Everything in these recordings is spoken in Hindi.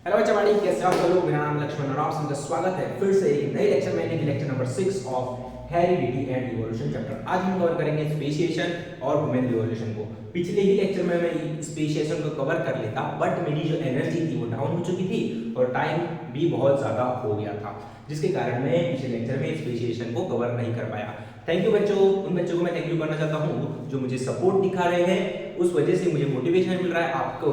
हेलो चवाड़ी, कैसे आप लोग। मेरा नाम लक्ष्मण और आप सबका स्वागत है फिर से एक नए लेक्चर में, lecture number 6 of heredity and evolution chapter. आज हम कवर करेंगे स्पेशिएशन और ह्यूमन इवोल्यूशन को। पिछले ही लेक्चर में मैं स्पेशिएशन को कवर कर लेता, बट मेरी जो एनर्जी थी वो डाउन हो चुकी थी और टाइम भी बहुत ज़्यादा हो गया था, जिसके कारण मैं पिछले लेक्चर में स्पेशिएशन को कवर नहीं कर पाया। थैंक यू बच्चों, उन बच्चों को मैं थैंक यू करना चाहता हूँ जो मुझे सपोर्ट दिखा रहे हैं। उस वजह से मुझे मोटिवेशन मिल रहा है आपको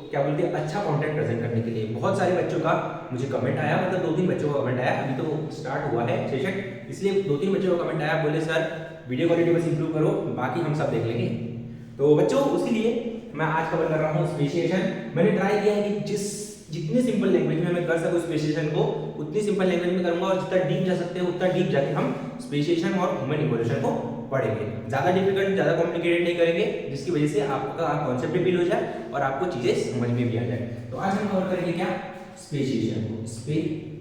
क्या बोलते हैं अच्छा कंटेंट प्रेजेंट करने के लिए। बहुत सारे बच्चों का मुझे कमेंट आया, मतलब 2-3 बच्चों का कमेंट आया, अभी तो स्टार्ट हुआ है सेशन, इसलिए 2-3 बच्चों का कमेंट आया, बोले सर वीडियो क्वालिटी बस इंप्रूव करो, बाकी हम सब देख लेंगे। तो बच्चों उसीलिए मैं आज कवर कर रहा हूँ स्पेशिएशन। मैंने ट्राई किया है कि जितनी सिंपल लैंग्वेज में मैं कर सकूँ स्पेशिएशन को, उतनी सिंपल लैंग्वेज में करूंगा, और जितना डीप जा सकते हैं उतना डीप जाके हम स्पेशिएशन और ह्यूमन इवोल्यूशन को पढ़ेंगे। ज़्यादा डिफिकल्ट, ज़्यादा कॉम्प्लिकेटेड नहीं करेंगे, जिसकी वजह से आपका कॉन्सेप्ट भी क्लियर हो जाए और आपको चीज़ें समझ में भी आ जाए। तो आज हम कवर करेंगे क्या, स्पेशिएशन को। स्पेशिएशन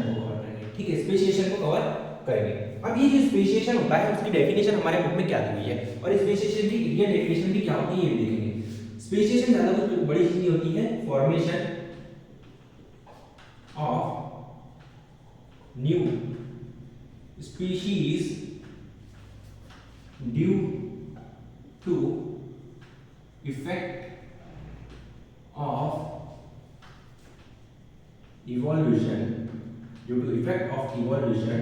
को कवर करेंगे, ठीक है, स्पेशिएशन को कवर करेंगे। अब ये जो स्पेशिएशन होता है उसकी डेफिनेशन हमारे बुक में क्या दी हुई है, और स्पेशिएशन की इंडियन डेफिनेशन भी क्या होती है ये भी देखेंगे। स्पेशिएशन ज़्यादा कुछ बड़ी चीज़ नहीं होती है, formation of new species due to effect of evolution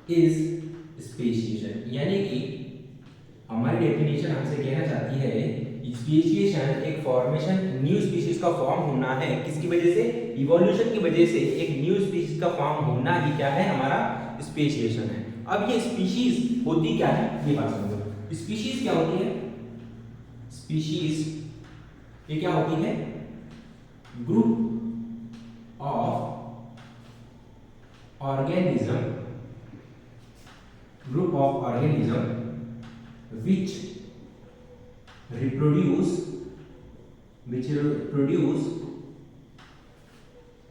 is speciation। यानी कि हमारी डेफिनेशन हमसे कहना चाहती है स्पेशिएशन एक फॉर्मेशन, न्यू स्पीशीज का फॉर्म होना है। किसकी वजह से? इवोल्यूशन की वजह से एक न्यू स्पीशीज का फॉर्म होना ही क्या है, हमारा स्पेशिएशन है। अब ये स्पीशीज होती क्या है ये बात समझो। स्पीशीज क्या होती है? स्पीशीज ये क्या होती है? Group of organism which reproduce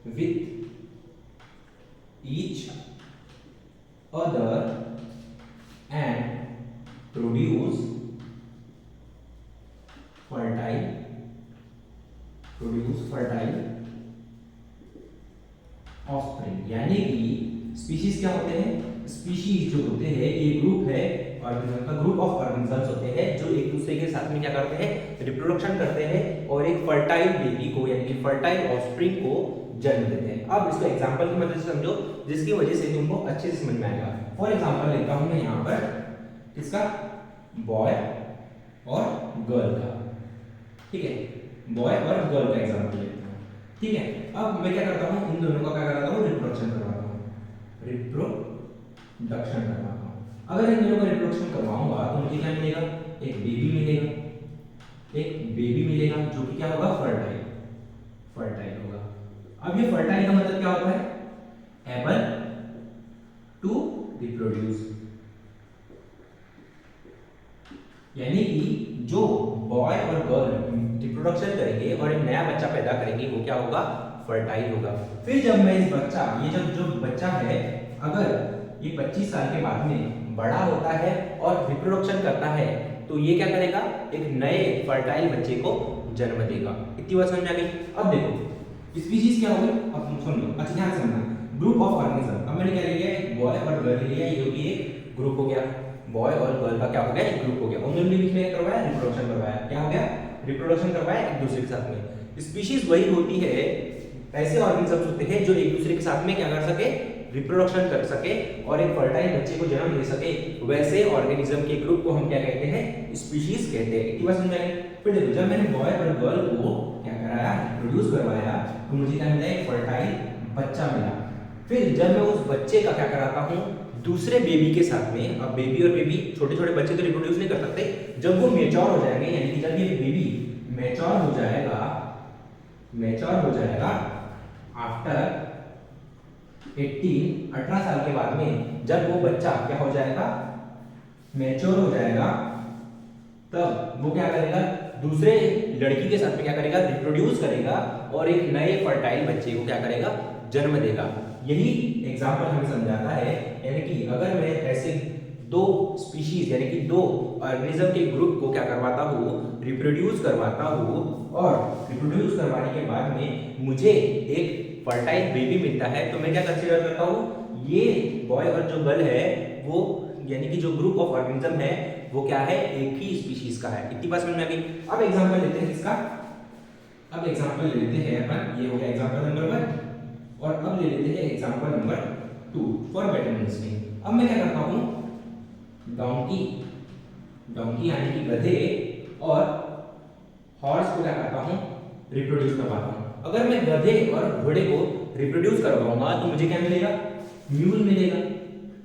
with each other and produce fertile offspring। यानी कि स्पीशीज क्या होते हैं? स्पीशीज जो होते हैं ये ग्रुप है ऑर्गेनिज्म का, ग्रुप ऑफ ऑर्गेनिजम्स होते हैं जो एक दूसरे के साथ में क्या करते हैं, रिप्रोडक्शन करते हैं और एक फर्टाइल बेबी को यानी कि फर्टाइल ऑफस्प्रिंग को जन्म देते हैं। अब इसको एग्जांपल की मदद से समझो, जिसकी वजह से तुमको अच्छे से समझ में आएगा। फॉर एग्जांपल लेता हूं मैं यहाँ पर इसका बॉय और गर्ल का, ठीक है, बॉय और गर्ल का एग्जांपल लेता हूँ, ठीक है। अब मैं क्या करता हूँ, इन दोनों का क्या कराता हूँ, रिप्रोडक्शन करवाता हूँ, रिप्रोडक्शन करवाता हूँ। अगर इन दोनों का रिप्रोडक्शन करवाऊंगा तो मुझे क्या मिलेगा, एक बेबी मिलेगा जो कि क्या होगा, फर्टाइल होगा। अब ये फर्टाइल का मतलब क्या होता है, एबल टू रिप्रोड्यूस। यानी कि जो बॉय और गर्ल रिप्रोडक्शन करेंगे और एक नया बच्चा पैदा करेंगे वो क्या होगा, फर्टाइल होगा। फिर जब मैं इस बच्चा, ये जब जो बच्चा है, अगर ये 25 साल के बाद में बड़ा होता है और रिप्रोडक्शन करता है तो ये क्या करेगा, एक नए फर्टाइल बच्चे को जन्म देगा। इतनी बात समझ में आ गई। अब देखो स्पीशीज क्या होगी, अब तुम सुन लो, अच्छा ध्यान से सुनना। ग्रुप ऑफ ऑर्गेनिज्म, अब मैंने क्या लिया, एक बॉय और गर्ल लिया, ये भी एक ग्रुप हो गया, बॉय और गर्ल का क्या हो गया, एक ग्रुप हो गया। उन्होंने बीच में करवाया, रिप्रोडक्शन करवाया, क्या हो गया, रिप्रोडक्शन करवाया एक दूसरे के साथ में। स्पीशीज वही होती है, ऐसे ऑर्गेनिजम्स होते हैं जो एक दूसरे के साथ में क्या कर सके, रिप्रोडक्शन कर सके और एक फर्टाइल बच्चे को जन्म दे सके। वैसे ऑर्गेनिज्म के ग्रुप को हम क्या कहते हैं, स्पीशीज कहते हैं। इतनी बात समझ में। फिर देखो जब मैंने बॉय और गर्ल को क्या कराया, रिप्रोड्यूस करवाया, तो मुझे क्या मिला, एक फर्टाइल बच्चा मिला। फिर जब मैं उस बच्चे का क्या कराता हूँ, दूसरे बेबी के साथ में, अब बेबी और बेबी, छोटे छोटे बच्चे तो रिप्रोड्यूस नहीं कर सकते, जब वो मैच्योर हो जाएंगे, यानी कि जब ये बेबी मैच्योर हो जाएगा आफ्टर 18 साल के बाद में, जब वो बच्चा क्या हो जाएगा, मैच्योर हो जाएगा, तब वो क्या करेगा, दूसरे लड़की के साथ में क्या करेगा, रिप्रोड्यूस करेगा और एक नए फर्टाइल बच्चे को क्या करेगा, जन्म देगा। यही एग्जांपल हमें समझाता है, यानी कि अगर मैं ऐसे दो स्पीशीज यानी कि दो ऑर्गेनिज्म के ग्रुप को क्या करवाता हूँ, रिप्रोड्यूस करवाता हूँ और रिप्रोड्यूस करवाने के बाद में मुझे एक फर्टाइल बेबी मिलता है, तो मैं क्या कंसीडर करता हूँ, ये बॉय और जो गर्ल है वो यानी कि जो ग्रुप ऑफ ऑर्गेनिज्म है वो क्या है, एक ही स्पीशीज का है। इतनी बात समझ में आ गई। अब एग्जांपल लेते हैं इसका, अब एग्जांपल ले लेते हैं अपन, ये हो गया एग्जांपल नंबर 1 और अब ले लेते हैं example number 2 for better understanding. अब मैं क्या करता हूँ, डोंकी, डोंकी यानी कि गधे और हॉर्स को क्या करता हूँ, रिप्रोड्यूस करवाता हूँ। अगर मैं गधे और घोड़े को रिप्रोड्यूस करवाऊंगा तो मुझे क्या मिलेगा, म्यूल मिलेगा।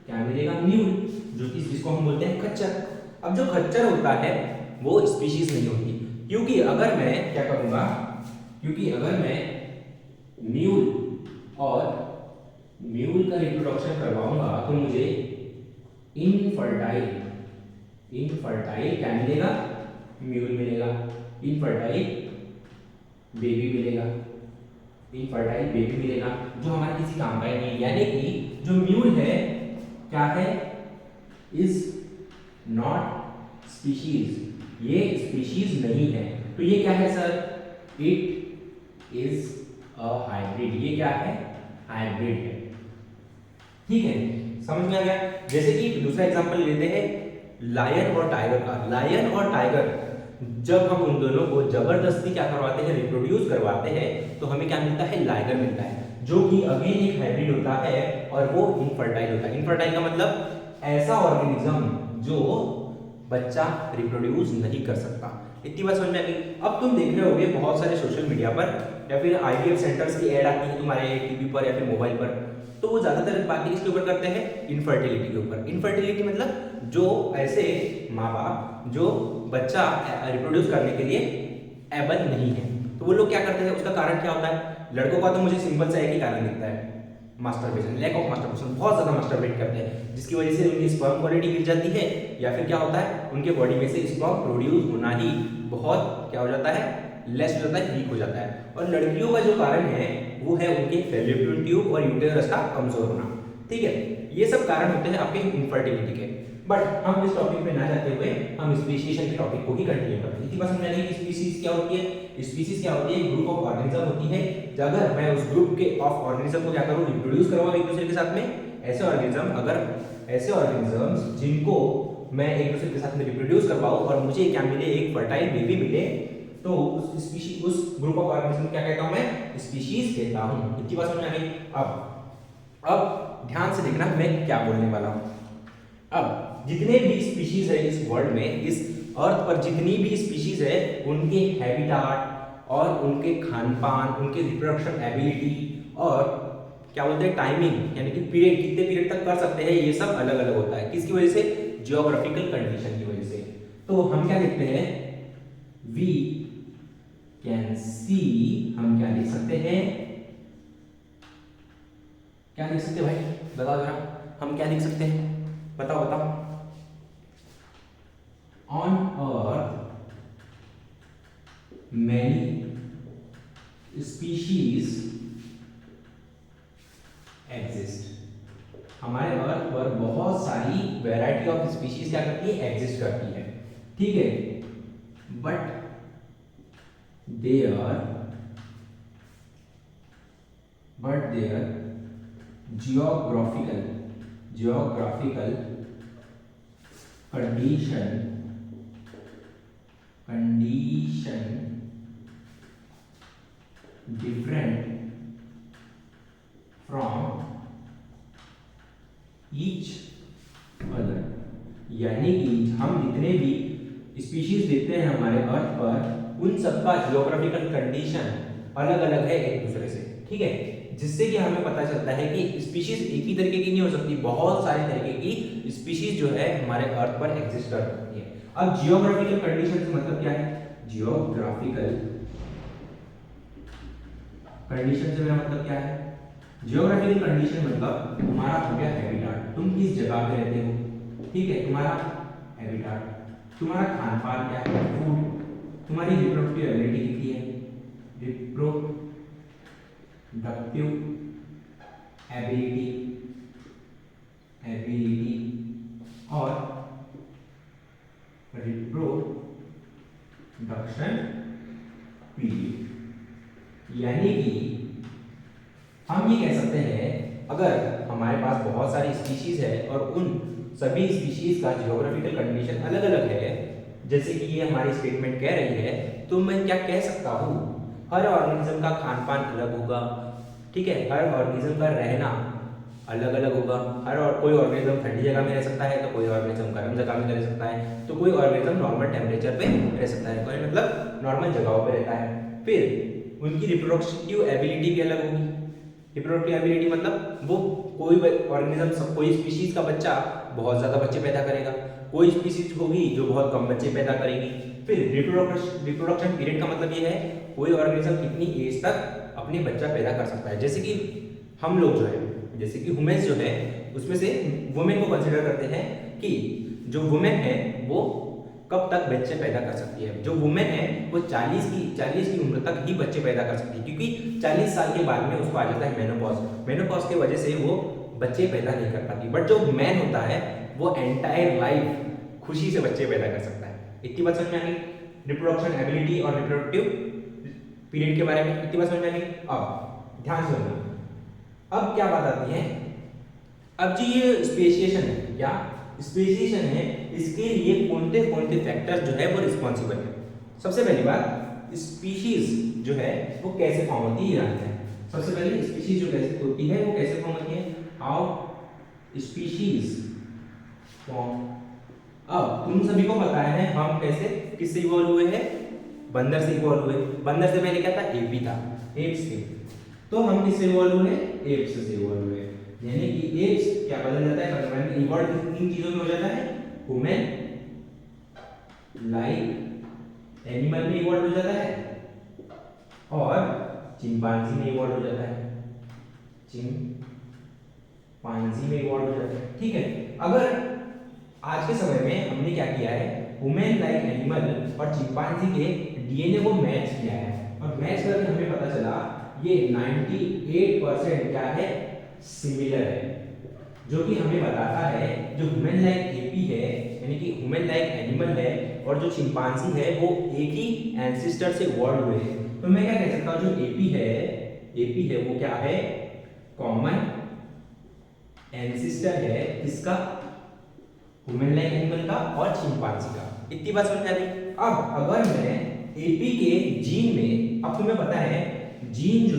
क्या मिलेगा, म्यूल, जो कि जिसको हम बोलते हैं खच्चर। अब जो खच्चर होता है वो स्पीशीज नहीं होती, क्योंकि अगर मैं क्या करूंगा, क्योंकि अगर मैं म्यूल और म्यूल का रिप्रोडक्शन करवाऊंगा तो मुझे इनफर्टाइल, इनफर्टाइल क्या मिलेगा, म्यूल मिलेगा, इनफर्टाइल बेबी मिलेगा, इनफर्टाइल बेबी मिलेगा, जो हमारे किसी काम का ही नहीं है। यानी कि जो म्यूल है क्या है, इज नॉट स्पीशीज, ये स्पीशीज नहीं है। तो ये क्या है sir, it is a hybrid, ये क्या है, हाइब्रिड है। ठीक है, समझ में आ गया। जैसे कि दूसरा एग्जांपल लेते हैं लायन और टाइगर का। लायन और टाइगर जब हम उन दोनों को जबरदस्ती क्या करवाते हैं, रिप्रोड्यूस करवाते हैं, तो हमें क्या मिलता है, लाइगर मिलता है, जो कि अगेन एक हाइब्रिड होता है और वो इनफर्टाइल होता है। इनफर्टाइल का मतलब ऐसा ऑर्गेनिज्म जो बच्चा रिप्रोड्यूस नहीं कर सकता। इतनी बात समझ में आ गई। अब तुम देख रहे होगे बहुत सारे सोशल मीडिया पर या फिर आईवीएफ सेंटर्स की ऐड आती है तुम्हारे टीवी पर या फिर मोबाइल पर, तो वो ज्यादातर बातें किसके ऊपर करते हैं, इनफर्टिलिटी के ऊपर। इनफर्टिलिटी मतलब जो ऐसे माँ बाप जो बच्चा रिप्रोड्यूस करने के लिए एबल नहीं है, तो वो लोग क्या करते हैं, उसका कारण क्या होता है। लड़कों का तो मुझे सिंपल सा एक ही कारण दिखता है, मास्टरबेशन, लैक ऑफ मास्टरबेशन, बहुत ज्यादा मास्टरबेट करते हैं, जिसकी वजह से उनकी स्पर्म क्वालिटी गिर जाती है, या फिर क्या होता है, उनके बॉडी में से स्पर्म प्रोड्यूस होना ही बहुत क्या हो जाता है, लेस हो जाता है, वीक हो जाता है। और लड़कियों का जो कारण है वो है उनके फैलोपियन ट्यूब और यूटेरस का कमजोर होना। ठीक है, ये सब कारण होते हैं आपके इनफर्टिलिटी के। बट हम इस टॉपिक पे ना जाते हुए हम स्पीशीएशन के टॉपिक को ही कंटिन्यू करते हैं। इसी बात समझ आएगी कि स्पीशीज क्या होती है। स्पीशीज क्या होती है, ग्रुप ऑफ ऑर्गेनिज्म होती है। अगर मैं उस ग्रुप के ऑफ ऑर्गेनिज्म को क्या करूं, रिप्रोड्यूस करवाऊं एक दूसरे के साथ में, ऐसे ऑर्गेनिज्म, अगर ऐसे ऑर्गेनिजम्स जिनको मैं एक दूसरे के साथ में रिप्रोड्यूस करवाऊं और मुझे क्या मिले, एक फर्टाइल बेबी मिले, तो उस स्पीशीज, उस ग्रुप ऑफ ऑर्गेनिज्म क्या कहता हूं मैं, स्पीशीज कहता हूं। इतनी बात समझ में आ गई। अब ध्यान से देखना मैं क्या बोलने वाला हूं। अब जितने भी स्पीशीज है इस वर्ल्ड में, इस अर्थ पर जितनी भी स्पीशीज है, उनके हैबिटाट और उनके खान पान, उनके रिप्रोडक्शन एबिलिटी और क्या बोलते हैं टाइमिंग, यानी कि पीरियड, कितने पीरियड तक कर सकते हैं, ये सब अलग अलग होता है। किसकी वजह से, जियोग्राफिकल कंडीशन की वजह से। तो हम क्या लिखते हैं, वी कैन सी, हम क्या लिख सकते हैं, क्या लिख सकते हैं भाई, बताओ जरा, हम क्या लिख सकते हैं, बताओ बताओ। On earth many species exist, हमारे अर्थ पर बहुत सारी वैरायटी ऑफ स्पीशीज क्या करती है, एग्जिस्ट करती है। ठीक है, but their geographical condition different from each other, यानी कि हम जितने भी स्पीशीज देखते हैं हमारे अर्थ पर, उन सबका जियोग्राफिकल कंडीशन अलग अलग है एक दूसरे से। ठीक है, जिससे कि हमें पता चलता है कि स्पीशीज एक ही तरीके की नहीं हो सकती, बहुत सारे तरीके की स्पीशीज जो है हमारे अर्थ पर एग्जिस्ट कर सकती है। अब जियोग्राफिकल कंडीशन से मतलब क्या है, जियोग्राफिकल कंडीशन से मेरा मतलब क्या है, जियोग्राफिकल कंडीशन मतलब तुम्हारा हो गया हैबिटाट, तुम किस जगह पे रहते हो। ठीक है, तुम्हारा हैबिटाट, तुम्हारा खान पान क्या है, फूड, तुम्हारी रिप्रोडक्टिव एबिलिटी कितनी है, रिप्रोडक्टिव एबिलिटी और रिप्रोडक्टिव रिप्रोडक्शन पीरियड। यानी कि हम ये कह सकते हैं अगर हमारे पास बहुत सारी स्पीशीज है और उन सभी स्पीशीज का जियोग्राफिकल कंडीशन अलग अलग है, जैसे कि ये हमारी स्टेटमेंट कह रही है, तो मैं क्या कह सकता हूँ, हर ऑर्गेनिज्म का खान पान अलग होगा, ठीक है, हर ऑर्गेनिज्म का रहना अलग अलग होगा। हर और कोई ऑर्गेनिज्म ठंडी जगह में रह सकता है, तो कोई ऑर्गेनिज्म गर्म जगह में रह सकता है, तो कोई ऑर्गेनिज्म नॉर्मल टेम्परेचर पे रह सकता है, कोई मतलब नॉर्मल जगहों पे रहता है। फिर उनकी रिप्रोडक्टिव एबिलिटी भी अलग होगी। रिप्रोडक्टिव एबिलिटी मतलब वो कोई ऑर्गेनिज्म, कोई स्पीशीज का बच्चा बहुत ज़्यादा बच्चे पैदा करेगा, कोई स्पीशीज होगी जो बहुत कम बच्चे पैदा करेगी। फिर रिप्रोडक्शन पीरियड का मतलब ये है कोई ऑर्गेनिज्म कितनी एज तक अपने बच्चा पैदा कर सकता है। जैसे कि हम लोग जो है, जैसे कि वुमेन्स जो है, उसमें से वुमेन को कंसिडर करते हैं कि जो वुमेन है वो कब तक बच्चे पैदा कर सकती है। जो वुमेन है वो 40 की उम्र तक ही बच्चे पैदा कर सकती है, क्योंकि 40 साल के बाद में उसको आ जाता है मेनोपॉज। मेनोपॉज की वजह से वो बच्चे पैदा नहीं कर पाती। बट जो मैन होता है वो एंटायर लाइफ खुशी से बच्चे पैदा कर सकता है। इतनी बात समझ में आ गई रिप्रोडक्शन एबिलिटी और रिप्रोडक्टिव पीरियड के बारे में? इतनी बात समझ में आ गई। अब ध्यान से सुनना, अब क्या बात आती है, अब जी ये स्पेसिएशन है, क्या स्पेसिएशन है, इसके लिए कौन से फैक्टर्स जो है वो रिस्पॉन्सिबल है। सबसे पहली बात, स्पीशीज जो है वो कैसे फॉर्म होती है, जानते हैं। सबसे पहले स्पीशीज जो कैसे होती है वो कैसे फॉर्म होती है, हाउ स्पीशीज फॉर्म। अब तुम सभी को पता है हम कैसे किससे इवॉल्व हुए हैं, बंदर से इवॉल्व हुए। बंदर से पहले क्या था, एपी था, एप्स थे। तो हम किससे इवॉल्व हुए, एप्स से इवॉल्व हुए। यानी कि एप्स क्या बदल जाता है, फंडामेंटल इवॉल्व किन चीजों में हो जाता है, ह्यूमन लाइक एनिमल में इवॉल्व हो जाता है और चिंपांजी में इवॉल्व हो जाता है, चिंपांजी में इवॉल्व हो जाता है। ठीक है, अगर आज के समय में हमने क्या किया है, ह्यूमन लाइक एनिमल और चिंपांजी के डीएनए को मैच किया है और मैच करके हमें पता चला ये 98% क्या है, सिमिलर है। जो कि हमें बताता है जो ह्यूमन लाइक एपी है, यानी कि ह्यूमन लाइक एनिमल है, और जो चिंपांजी है वो एक ही एंसेस्टर से इवॉल्व हुए हैं। तो मैं क्या कह सकता हूँ, जो एपी है वो क्या है, कॉमन एंसेस्टर है किसका, ह्यूमन लाइक एनिमल का और चिंपांजी का। इतनी बात समझ आ रही। अब अगर मैं एपी के जीन में, अब तुम्हें पता है जीन जो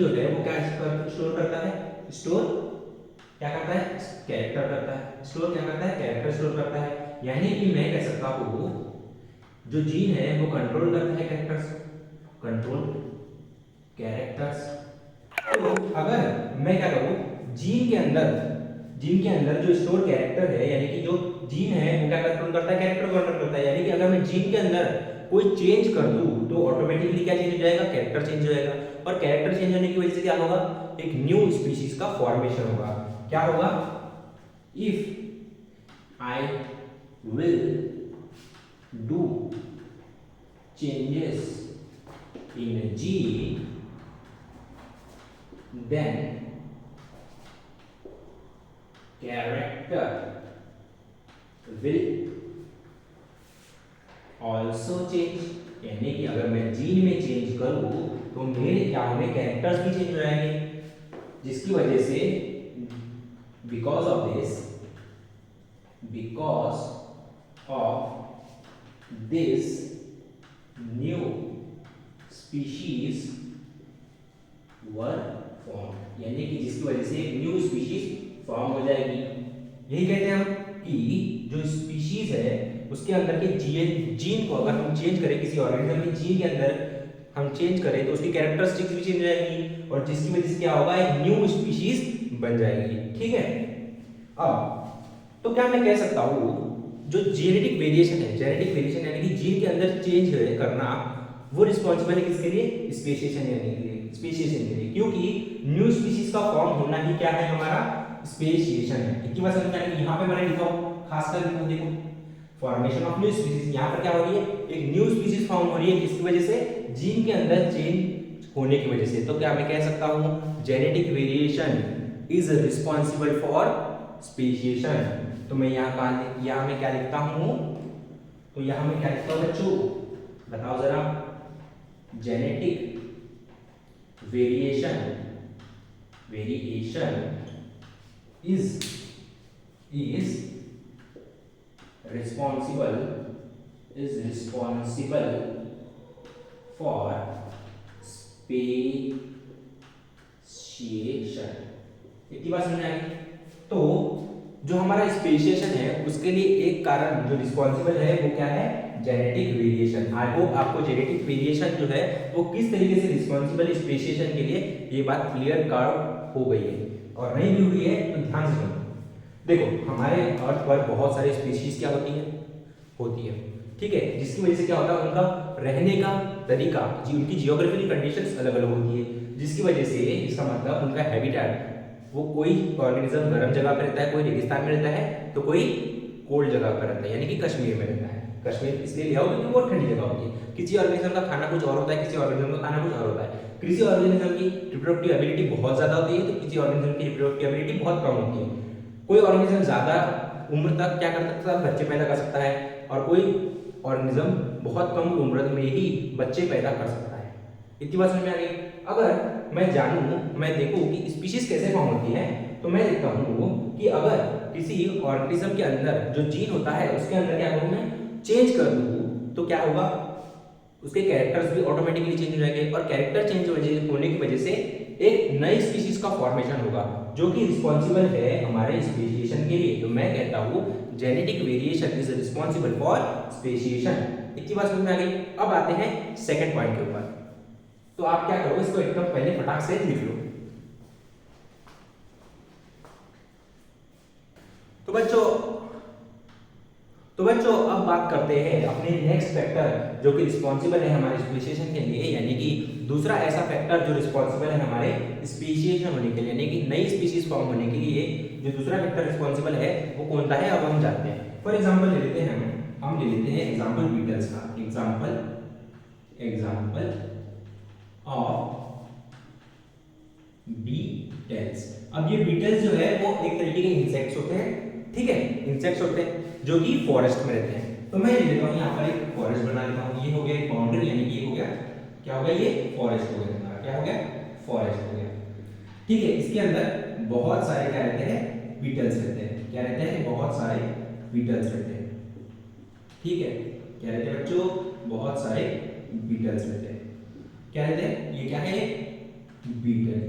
है वो क्या स्टोर करता है, स्टोर क्या करता है, कैरेक्टर करता है। स्टोर क्या करता है, कैरेक्टर स्टोर करता है। यानी कि मैं कह सकता हूँ जो जीन है वो कंट्रोल करता है कैरेक्टर्स, कंट्रोल कैरेक्टर्स। तो अगर मैं क्या करूँ, जीन के अंदर जो स्टोर कैरेक्टर है, यानी कि जो जीन है वो क्या कंट्रोल करता है, कैरेक्टर कंट्रोल करता है। यानी कि अगर मैं जीन के अंदर कोई चेंज कर दूं तो ऑटोमेटिकली क्या चेंज हो जाएगा, कैरेक्टर चेंज हो जाएगा। और कैरेक्टर चेंज होने की वजह से क्या होगा, एक न्यू स्पीशीज का फॉर्मेशन होगा। क्या होगा, if I will do changes in gene then character will also change। यानी कि अगर मैं जीन में चेंज करूं तो मेरे क्या होंगे, कैरेक्टर्स भी चेंज हो जाएंगे, जिसकी वजह से because of this new species were form. यानी कि जिसकी वजह से एक न्यू स्पीशीज फॉर्म हो जाएगी। यही कहते हैं हम कि जो स्पीशीज है उसके अंदर के जीन को अगर हम चेंज करें, किसी ऑर्गेनिज्म के जीन के अंदर हम चेंज करें तो उसकी कैरेक्टरिस्टिक्स भी चेंज हो जाएगी और जिसकी वजह से क्या होगा, एक न्यू स्पीशीज बन जाएगी। ठीक है, अब तो क्या मैं कह सकता हूँ जो जेनेटिक वेरिएशन यानी कि जीन के अंदर चेंज करना वो रिस्पॉन्सिबल है किसके लिए, स्पेसिएशन के लिए, क्योंकि न्यू स्पीशीज का फॉर्म होना ही क्या है, हमारा स्पेसिएशन है। इतनी बात समझ में, यहाँ पे मैंने लिखा हूँ खासकर देखो, फॉर्मेशन ऑफ न्यू स्पीशीज। यहाँ पर क्या हो रही है, एक न्यू स्पीशीज फॉर्म हो रही है, किसकी वजह से, जीन के अंदर चेंज होने की वजह से। तो क्या मैं कह सकता हूँ genetic variation is responsible for speciation. तो मैं यहाँ मैं क्या लिखता हूँ, तो यहाँ में क्या लिखता हूँ बच्चों, बताओ जरा, genetic variation is responsible for speciation. इतनी बात समझ में आई। तो जो हमारा स्पेशिएशन है उसके लिए एक कारण जो रिस्पॉन्सिबल है वो क्या है, जेनेटिक वेरिएशन। आई होप आपको जेनेटिक वेरिएशन जो है वो किस तरीके से रिस्पॉन्सिबल स्पेशिएशन के लिए ये बात क्लियर कार्ड हो गई है, और नहीं भी हुई है तो ध्यान से सुनो। देखो हमारे अर्थ पर बहुत सारे स्पीशीज क्या होती है, ठीक है, जिसकी वजह से क्या होता है, उनका रहने का तरीका, उनकी जियोग्राफिकल कंडीशंस अलग अलग होती है, जिसकी वजह से इसका मतलब उनका हैबिटेट, वो कोई ऑर्गेनिज्म गर्म जगह पर रहता है, कोई रेगिस्तान में रहता है, तो कोई कोल्ड जगह पर रहता है, यानी कि कश्मीर में रहता है। कश्मीर इसलिए लिया हो क्योंकि बहुत ठंडी जगह होती है। किसी ऑर्गेनिज्म का खाना कुछ और होता है, किसी ऑर्गेनिज्म का खाना कुछ और होता है। किसी ऑर्गेनिज्म की रिप्रोडक्टिव एबिलिटी बहुत ज्यादा होती है, तो किसी ऑर्गेनिज्म की रिप्रोडक्टिव एबिलिटी बहुत कम होती है। कोई ऑर्गेनिज्म ज्यादा उम्र तक क्या कर सकता है, बच्चे पैदा कर सकता है, और कोई ऑर्गेनिज्म बहुत कम उम्र में ही बच्चे पैदा कर सकता है। इतनी बात समझ में आ गई। अगर मैं देखूं कि स्पीशीज कैसे फॉर्म होती है, तो मैं देखता हूं कि अगर किसी ऑर्गेनिज्म के अंदर जो जीन होता है उसके अंदर क्या करूं, मैं चेंज कर दूं, तो क्या होगा, उसके कैरेक्टर्स भी ऑटोमेटिकली चेंज हो जाएंगे, और कैरेक्टर चेंज होने की वजह से एक नई स्पीशीज का फॉर्मेशन होगा जो कि रिस्पॉन्सिबल है हमारे स्पेशिएशन के लिए। तो मैं कहता हूं genetic variation is responsible for speciation. इतनी बात समझ में आ गई। अब आते हैं सेकंड पॉइंट के ऊपर। तो आप क्या करो, इसको एकदम पहले फटाक से लिख लो। तो बच्चों अब बात करते हैं अपने नेक्स्ट फैक्टर जो कि रिस्पॉन्सिबल है हमारे स्पेशिएशन के लिए, यानी कि दूसरा ऐसा फैक्टर जो रिस्पॉन्सिबल है हमारे स्पेशिएशन होने के लिए, यानी कि नई स्पीशीज फॉर्म होने के लिए जो दूसरा फैक्टर रिस्पॉन्सिबल है वो कौन सा है, अब हम जानते हैं। फॉर एग्जांपल ले लेते हैं हम ले लेते हैं एग्जांपल बीटल्स का, एग्जांपल ऑफ बीटल्स। अब ये बीटल्स जो है वो एक तरीके के इंसेक्ट्स होते हैं, ठीक है, इंसेक्ट्स होते हैं जो कि फॉरेस्ट में रहते हैं। तो मैं ले लेता हूँ यहाँ पर एक फॉरेस्ट बना लेता हूँ। ये हो गया एक बाउंड्री, यानी कि ये हो गया, क्या हो गया, ये फॉरेस्ट हो गया हमारा, क्या हो गया, फॉरेस्ट हो गया, ठीक है। इसके अंदर बहुत सारे क्या रहते हैं, बीटल्स रहते हैं। क्या रहते हैं, बहुत सारे बीटल्स रहते हैं, ठीक है। क्या रहते हैं बच्चों, बहुत सारे बीटल्स रहते हैं। क्या रहते हैं, ये क्या है, बीटल,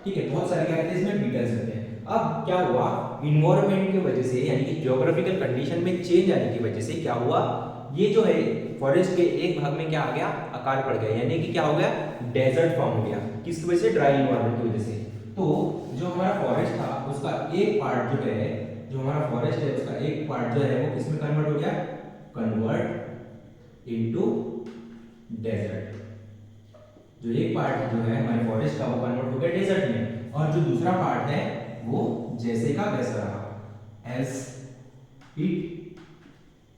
ठीक है, बहुत सारे क्या रहते हैं इसमें, बीटल्स रहते हैं। अब क्या हुआ, इन्वायरमेंट की वजह से, यानी कि ज्योग्राफिकल कंडीशन में चेंज आने की वजह से क्या हुआ, ये जो है फॉरेस्ट के एक भाग में क्या आ गया, अकाल पड़ गया, यानी कि क्या हो गया, डेजर्ट फॉर्म हो गया। किसकी वजह से, ड्राई इन्वायरमेंट की वजह से। तो जो हमारा फॉरेस्ट था उसका एक पार्ट जो है, जो हमारा फॉरेस्ट है उसका एक पार्ट जो है वो किसमें कन्वर्ट हो गया, कन्वर्ट इनटू डेजर्ट। जो एक पार्ट जो है हमारे फॉरेस्ट का वो कन्वर्ट हो गया डेजर्ट में, और जो दूसरा पार्ट है वो जैसे का वैसा रहा, एज इट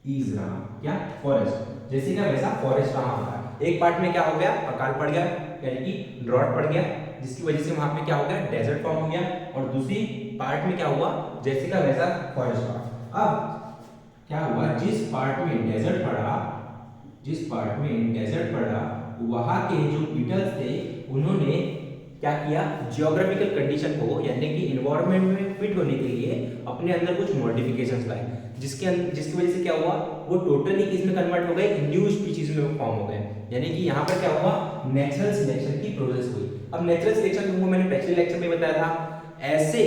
इज रहा, क्या, फॉरेस्ट, जैसे का वैसा फॉरेस्ट रहा होगा। एक पार्ट में क्या हो गया, अकाल पड़ गया, यानी कि ड्रॉट पड़ गया, जिसकी वजह से वहां पे क्या हो गया, डेजर्ट फॉर्म हो गया, और दूसरी पार्ट में क्या हुआ, जैसे का वैसा फॉरेस्ट रहा। अब क्या हुआ, जिस पार्ट में डेजर्ट पड़ा, वहां के जो बीटल्स थे उन्होंने क्या किया, जियोग्राफिकल कंडीशन को, यानी कि इन्वायरमेंट में फिट होने के लिए अपने अंदर कुछ मॉडिफिकेशंस लाए, जिसकी वजह से क्या हुआ, वो टोटली किसमें कन्वर्ट हो गए, न्यू स्पीशीज में फॉर्म हो गए। यानी कि यहाँ पर क्या हुआ, नेचुरल सिलेक्शन की प्रोसेस हुई। अब नेचुरल सिलेक्शन तुमको मैंने पिछले लेक्चर में बताया था। ऐसे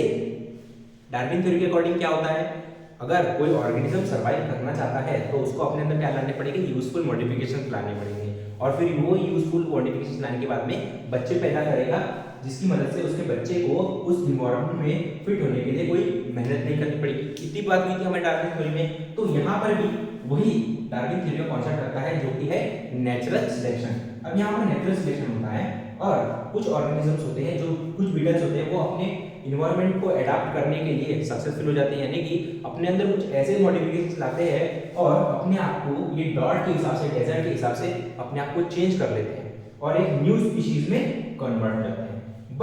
डार्विन थ्योरी के अकॉर्डिंग क्या होता है, अगर कोई ऑर्गेनिज्म सर्वाइव करना चाहता है तो उसको अपने अंदर क्या लाने पड़ेंगे, यूजफुल मॉडिफिकेशंस लाने पड़ेंगे, और फिर वो यूजफुल मॉडिफिकेशंस लाने के बाद में बच्चे पैदा करेगा, जिसकी मदद से उसके बच्चे को उस इन्वायरमेंट में फिट होने के लिए कोई मेहनत नहीं करनी पड़ेगी। इतनी बात हुई थी हमारे डार्विन थ्योरी में। तो यहाँ पर भी वही डार्विन थ्योरी का कॉन्सेप्ट रखता है जो कि है नेचुरल सिलेक्शन। अब यहाँ पर नेचुरल सिलेक्शन होता है, और कुछ ऑर्गेनिजम्स होते हैं, जो कुछ बीटल्स होते हैं, वो अपने इन्वायरमेंट को अडॉप्ट करने के लिए सक्सेसफुल हो जाते हैं, यानी कि अपने अंदर कुछ ऐसे मॉडिफिकेशंस लाते हैं और अपने आप को ये डॉट के हिसाब से, डेजर्ट के हिसाब से अपने आप को चेंज कर लेते हैं और एक न्यू स्पीशीज में कन्वर्ट हो जाते हैं।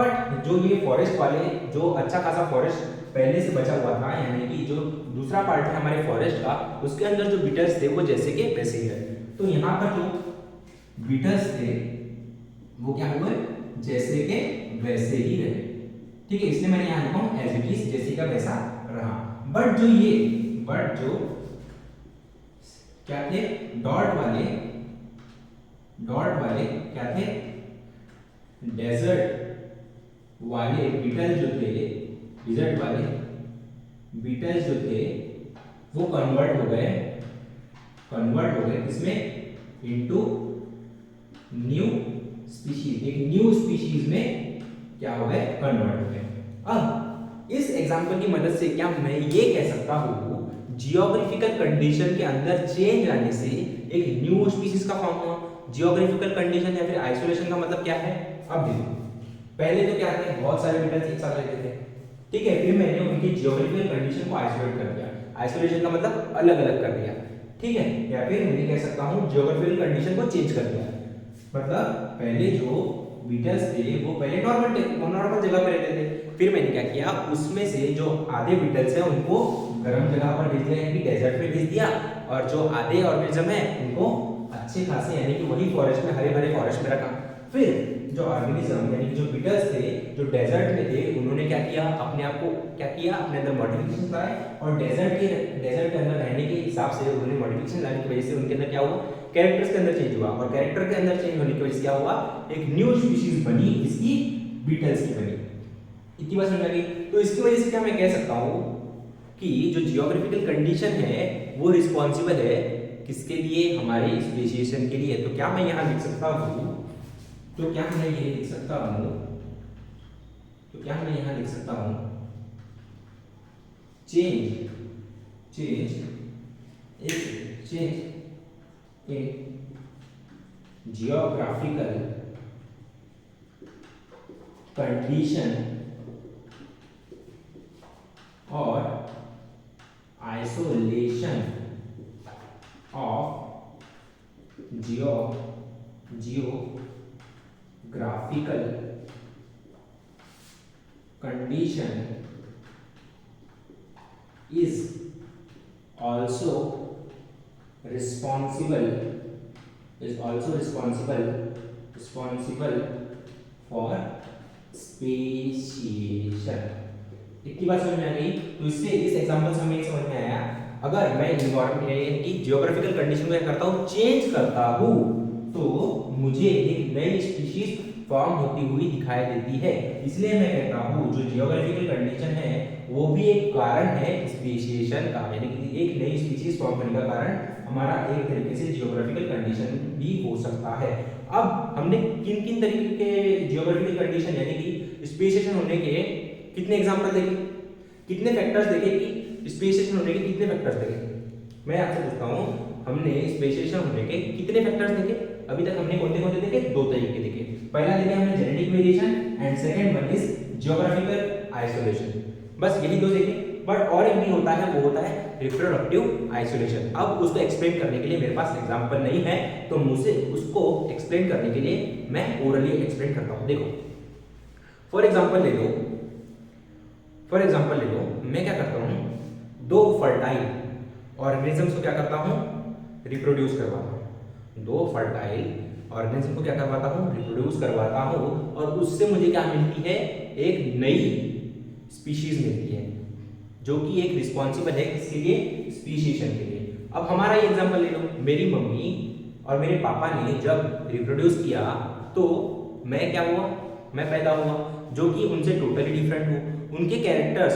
बट जो ये फॉरेस्ट वाले जो अच्छा खासा फॉरेस्ट पहले से बचा हुआ था, यानी कि जो दूसरा पार्ट है हमारे फॉरेस्ट का, उसके अंदर जो बीटल्स थे वो जैसे के वैसे ही है। तो यहाँ पर जो बीटल्स थे वो क्या हुए, जैसे के वैसे ही रहे। ठीक है, इसलिए मैंने यहाँ लिखा हूँ एज इट इज, जैसे का वैसा रहा। बट जो क्या थे, डॉट वाले क्या थे, डेजर्ट वाले बीटल जो थे, डेजर्ट वाले बीटल्स जो थे वो कन्वर्ट हो गए किसमें, इनटू न्यू स्पीशीज, एक न्यू स्पीशीज में क्या हो गए, कन्वर्ट हो गए। अब इस एग्जांपल की मदद से क्या मैं ये कह सकता हूँ, जियोग्राफिकल कंडीशन के अंदर चेंज आने से एक न्यू स्पीशीज का फॉर्म हुआ। जियोग्राफिकल कंडीशन या फिर आइसोलेशन का मतलब क्या है, अब देखो पहले तो क्या थे, बहुत सारे बीटल्स एक साथ रहते थे, ठीक है, फिर मैंने उनकी जियोग्राफिकल कंडीशन को आइसोलेट कर दिया। आइसोलेशन का मतलब अलग अलग कर दिया, ठीक है, या फिर मैं कह सकता हूँ जियोग्राफिकल कंडीशन को चेंज कर दिया। मतलब पहले जो बीटल्स थे वो पहले नॉर्मल जगह पे रहते थे, फिर मैंने क्या किया, उसमें से जो आधे बीटल्स हैं उनको गर्म जगह पर भेज दिया, यानी कि डेजर्ट में भेज दिया, और जो आधे ऑर्गेनिज्म है उनको अच्छे खासे यानी कि वही फॉरेस्ट में, हरे भरे फॉरेस्ट में रखा। फिर जो ऑर्गेनिज्म यानी कि जो बीटल्स थे जो डेजर्ट में थे, उन्होंने क्या किया, अपने आप को क्या किया, अपने अंदर मॉडिफिकेशन लाए, और डेजर्ट के अंदर रहने के हिसाब से उन्होंने मॉडिफिकेशन लाने की वजह से उनके अंदर क्या हुआ, कैरेक्टर्स के अंदर चेंज हुआ, और कैरेक्टर के अंदर चेंज होने की वजह से क्या हुआ, एक न्यू स्पीशीज बनी, इसकी बीटल्स की बनी। इतनी बात समझ लगी। तो इसकी वजह से क्या मैं कह सकता हूँ कि जो जियोग्राफिकल कंडीशन है वो रिस्पॉन्सिबल है किसके लिए, हमारे स्पेसिएशन के लिए। तो क्या मैं यहाँ लिख सकता हूँ, तो क्या मैं ये लिख सकता हूँ, तो क्या मैं यहाँ लिख सकता हूँ, चेंज इन जियोग्राफिकल कंडीशन और isolation of geographical condition is also responsible for speciation। इतनी बात समझ में आ गई। तो इससे इस एग्जांपल से हमें ये समझ में आया, अगर मैं इन्वायरमेंट की जियोग्राफिकल कंडीशन को क्या करता हूँ, चेंज करता हूँ, तो मुझे एक नई स्पीशीज फॉर्म होती हुई दिखाई देती है। इसलिए मैं कहता हूँ जो जियोग्राफिकल कंडीशन है वो भी एक कारण है स्पेसिएशन का, यानी कि एक नई स्पीशीज फॉर्म होने का कारण हमारा एक तरीके से जियोग्राफिकल कंडीशन भी हो सकता है। अब हमने किन किन तरीके के जियोग्राफिकल कंडीशन यानी कि स्पेसिएशन होने के कितने एग्जांपल देखे, कितने फैक्टर्स देखे कि स्पेसिएशन होने के कितने फैक्टर्स देखे। मैं आपसे पूछता हूँ, हमने स्पेसिएशन होने के कितने फैक्टर्स देखे? अभी तक हमने कौन कौन से देखे? दो तरीके देखे। पहला देखे हमने genetic variation and second one is geographical isolation. बस यही दो देखे, बट और एक भी होता है, वो होता है रिप्रोडक्टिव आइसोलेशन। अब उसको एक्सप्लेन करने के लिए मेरे पास एग्जांपल नहीं है, तो मुझसे उसको एक्सप्लेन करने के लिए मैं ओरली एक्सप्लेन करता हूँ। देखो फॉर एग्जांपल ले लो, मैं क्या करता हूँ, दो फर्टाइल ऑर्गेनिजम्स को क्या करता हूँ, रिप्रोड्यूस करवाता हूँ। दो फर्टाइल ऑर्गेनिज्म को क्या करवाता हूँ, रिप्रोड्यूस करवाता हूँ, और उससे मुझे क्या मिलती है, एक नई स्पीशीज मिलती है जो कि एक रिस्पॉन्सिबल है इसके लिए, स्पीशीशन के लिए। अब हमारा ये एग्जांपल ले लो, मेरी मम्मी और मेरे पापा ने जब रिप्रोड्यूस किया तो मैं क्या हुआ, मैं पैदा हुआ, जो कि उनसे टोटली डिफरेंट हूँ। उनके कैरेक्टर्स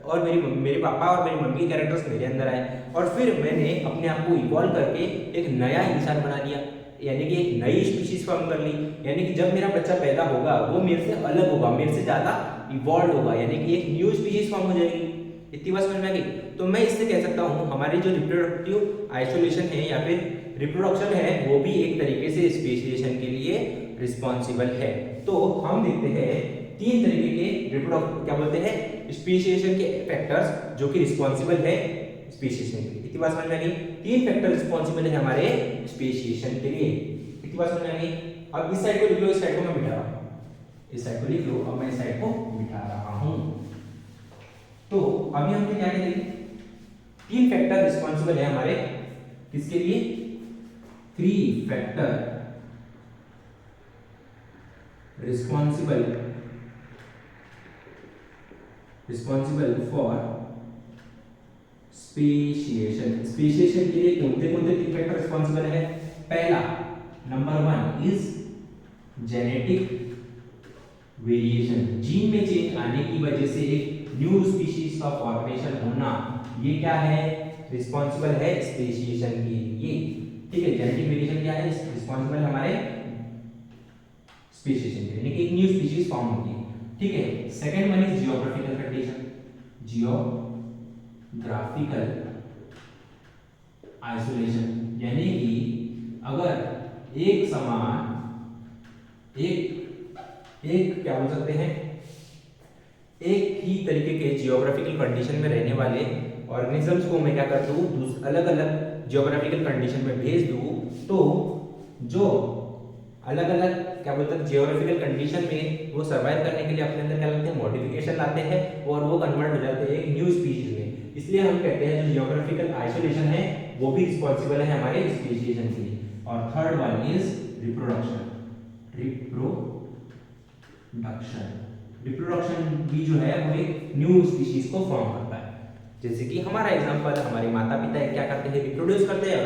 और मेरे पापा और मेरी मम्मी के कैरेक्टर्स मेरे अंदर आए, और फिर मैंने अपने आप को इवॉल्व करके एक नया इंसान बना लिया, यानी कि एक नई स्पीशीज फॉर्म कर ली। यानी कि जब मेरा बच्चा पैदा होगा वो मेरे से अलग होगा, मेरे से ज़्यादा इवॉल्व होगा, यानी कि एक न्यू स्पीशीज फॉर्म हो जाएगी। इतनी बात समझ में आ गई। तो मैं इससे कह सकता हूँ हमारी जो रिप्रोडक्टिव आइसोलेशन है या फिर रिप्रोडक्शन है वो भी एक तरीके से स्पेसिएशन के लिए रिस्पॉन्सिबल है। तो हम देखते हैं तीन तरीके के क्या बोलते हैं, स्पेसिएशन के फैक्टर्स जो कि रिस्पॉन्सिबल है स्पेसिएशन के लिए। इतनी बात समझ में आ गई। तीन फैक्टर रिस्पॉन्सिबल है हमारे स्पेसिएशन के लिए। इतनी बात समझ में आ गई। अब इस साइड को लिख लो, इस साइड को मैं मिटा रहा हूँ। इस साइड को लिख लो। अब मैं इस साइड को बिठा रहा हूं। तो अभी हमने क्या करेंगे, 3 फैक्टर रिस्पॉन्सिबल है हमारे किसके लिए, 3 factor responsible for speciation. Speciation के लिए कौन कौन से 3 फैक्टर रिस्पॉन्सिबल है। पहला, number 1 is genetic variation, gene में चेंज आने की वजह से एक न्यू स्पीशीज का फॉर्मेशन होना, ये क्या है, रिस्पॉन्सिबल है स्पेशिएशन के लिए। ठीक है, जेनेटिक वेरिएशन क्या है, रिस्पॉन्सिबल हमारे स्पेशिएशन के लिए, यानी कि एक न्यू स्पीशीज फॉर्म होती है। ठीक है, second one is geographical condition, geographical isolation, यानी कि अगर एक समान एक क्या बोल सकते हैं, एक ही तरीके के जियोग्राफिकल कंडीशन में रहने वाले ऑर्गेनिजम्स को मैं क्या कर दूं, अलग अलग जियोग्राफिकल कंडीशन में भेज दूं, तो जो अलग अलग क्या बोलते हैं जियोग्राफिकल कंडीशन में वो सर्वाइव करने के लिए अपने अंदर क्या लाते हैं, मॉडिफिकेशन लाते हैं और वो कन्वर्ट हो जाते हैं एक न्यू स्पीशीज में। इसलिए हम कहते हैं जो जियोग्राफिकल आइसोलेशन है वो भी रिस्पॉन्सिबल है हमारे स्पेशिएशन के लिए। और third one is reproduction. Reproduction भी जो है वो एक न्यू स्पीशीज को फॉर्म करता है। जैसे कि हमारा एग्जांपल, हमारे माता पिता क्या करते हैं, रिप्रोड्यूस करते हैं और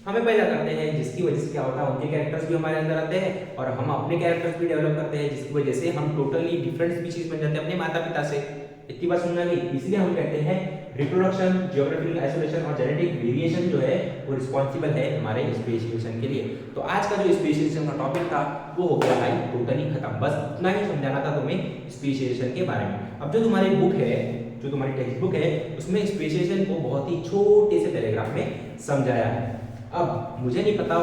हमें पैदा करते हैं, जिसकी वजह से क्या होता है, उनके कैरेक्टर्स भी हमारे अंदर आते हैं और हम अपने कैरेक्टर्स भी डेवलप करते हैं, जिसकी वजह से हम टोटली डिफरेंट स्पीशीज बन जाते हैं अपने माता पिता से। इतनी बात सुनना नहीं, इसलिए हम कहते हैं रिप्रोडक्शन, जियोग्राफिकल आइसोलेशन और जेनेटिक वेरिएशन जो है वो रिस्पॉन्सिबल है हमारे स्पेशिएशन के लिए। तो आज का जो स्पेशिएशन का टॉपिक था वो हो गया भाई टोटली खत्म। बस इतना ही समझाना था तुम्हें स्पेशिएशन के बारे में। अब जो तुम्हारी बुक है, जो तुम्हारी टेक्स्ट बुक है, उसमें स्पेशिएशन को बहुत ही छोटे से पैराग्राफ में समझाया है। अब मुझे नहीं पता,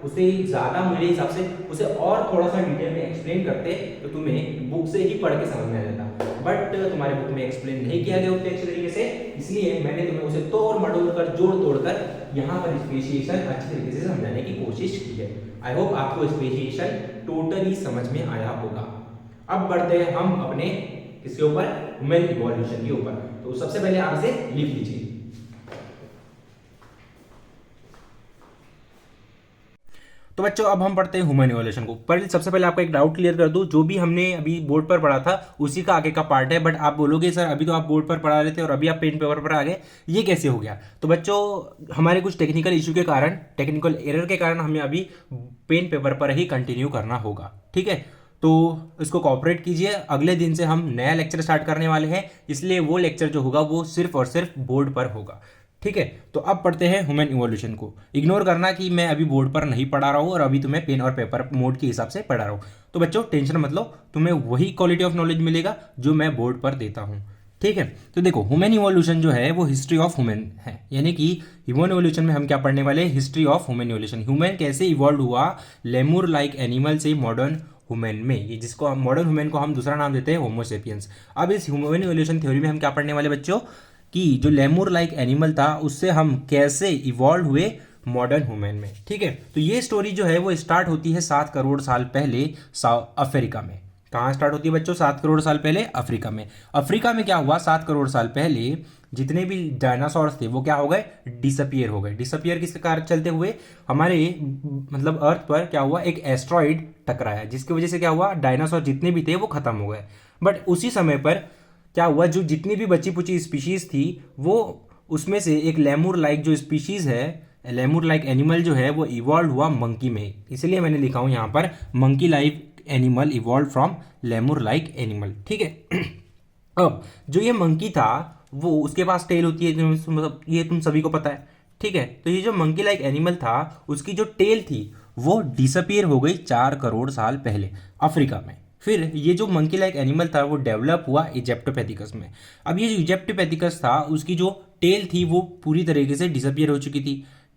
उसे ज़्यादा मेरे हिसाब से उसे और थोड़ा सा डिटेल में एक्सप्लेन करते तो तुम्हें बुक से ही पढ़ के समझ में आ जाता, बट तुम्हारे बुक में एक्सप्लेन नहीं किया गया उतने अच्छे तरीके से, इसलिए मैंने तुम्हें उसे तोड़ मड़ोड़ कर जोड़ तोड़ कर यहाँ पर स्पेशिएशन अच्छे तरीके से समझाने की कोशिश की है। आई होप आपको स्पेशिएशन टोटली समझ में आया होगा। अब बढ़ते हैं हम अपने किसके ऊपर, ह्यूमन इवोल्यूशन के ऊपर। तो सबसे पहले आप इसे लिख लीजिए। तो बच्चों अब हम पढ़ते हैं ह्यूमन इवोल्यूशन को। पर सबसे पहले आपका एक डाउट क्लियर कर दूं, जो भी हमने अभी बोर्ड पर पढ़ा था उसी का आगे का पार्ट है, बट आप बोलोगे सर अभी तो आप बोर्ड पर पढ़ा रहे थे और अभी आप पेन पेपर पर आ गए, ये कैसे हो गया। तो बच्चों हमारे कुछ टेक्निकल इशू के कारण, टेक्निकल एरर के कारण हमें अभी पेन पेपर पर ही कंटिन्यू करना होगा। ठीक है, तो इसको कॉपरेट कीजिए। अगले दिन से हम नया लेक्चर स्टार्ट करने वाले हैं, इसलिए वो लेक्चर जो होगा वो सिर्फ और सिर्फ बोर्ड पर होगा। ठीक है, तो अब पढ़ते हैं ह्यूमन इवोल्यूशन को। इग्नोर करना कि मैं अभी बोर्ड पर नहीं पढ़ा रहा हूँ और अभी तुम्हें पेन और पेपर मोड के हिसाब से पढ़ा रहा हूँ। तो बच्चों टेंशन मत लो, तुम्हें वही क्वालिटी ऑफ नॉलेज मिलेगा जो मैं बोर्ड पर देता हूँ। ठीक है, तो देखो ह्यूमन इवोल्यूशन जो है वो हिस्ट्री ऑफ ह्यूमन है, यानी कि ह्यूमन इवोल्यूशन में हम क्या पढ़ने वाले हैं, history of human evolution. Human कैसे इवॉल्व हुआ लेमूर लाइक एनिमल से मॉडर्न ह्यूमन में, ये जिसको हम मॉडर्न ह्यूमन को हम दूसरा नाम देते हैं होमो सेपियंस। अब इस ह्यूमन इवोल्यूशन थ्योरी में हम क्या पढ़ने वाले बच्चों, कि जो लेमूर लाइक एनिमल था उससे हम कैसे इवॉल्व हुए मॉडर्न ह्यूमन में। ठीक है, तो ये स्टोरी जो है वो स्टार्ट होती है 7 करोड़ साल पहले अफ्रीका में। कहाँ स्टार्ट होती है बच्चों, 7 करोड़ साल पहले अफ्रीका में। अफ्रीका में क्या हुआ, 7 करोड़ साल पहले जितने भी डायनासोर्स थे वो क्या हो गए, डिसअपियर हो गए। डिसअपियर किसके कारण चलते हुए, हमारे मतलब अर्थ पर क्या हुआ, एक एस्ट्रॉइड टकराया, जिसकी वजह से क्या हुआ, डायनासोर जितने भी थे वो खत्म हो गए। बट उसी समय पर क्या हुआ, जो जितनी भी बची पुची स्पीशीज थी वो उसमें से एक लेमूर लाइक जो स्पीशीज है, लेमूर लाइक एनिमल जो है वो इवॉल्व हुआ मंकी में। इसलिए मैंने लिखा हूं यहाँ पर monkey like animal evolve from lemur like animal. ठीक है, अब जो ये मंकी था वो उसके पास टेल होती है, मतलब ये तुम सभी को पता है। ठीक है, तो ये जो मंकी लाइक एनिमल था उसकी जो टेल थी वो डिसअपियर हो गई 4 करोड़ साल पहले अफ्रीका में। फिर ये जो मंकी लाइक एनिमल था वो डेवलप हुआ इजिप्टोपैथिकस में। अब ये जो इजिप्टोपैथिकस था उसकी जो टेल थी वो पूरी तरीके से डिसअपियर हो चुकी थी।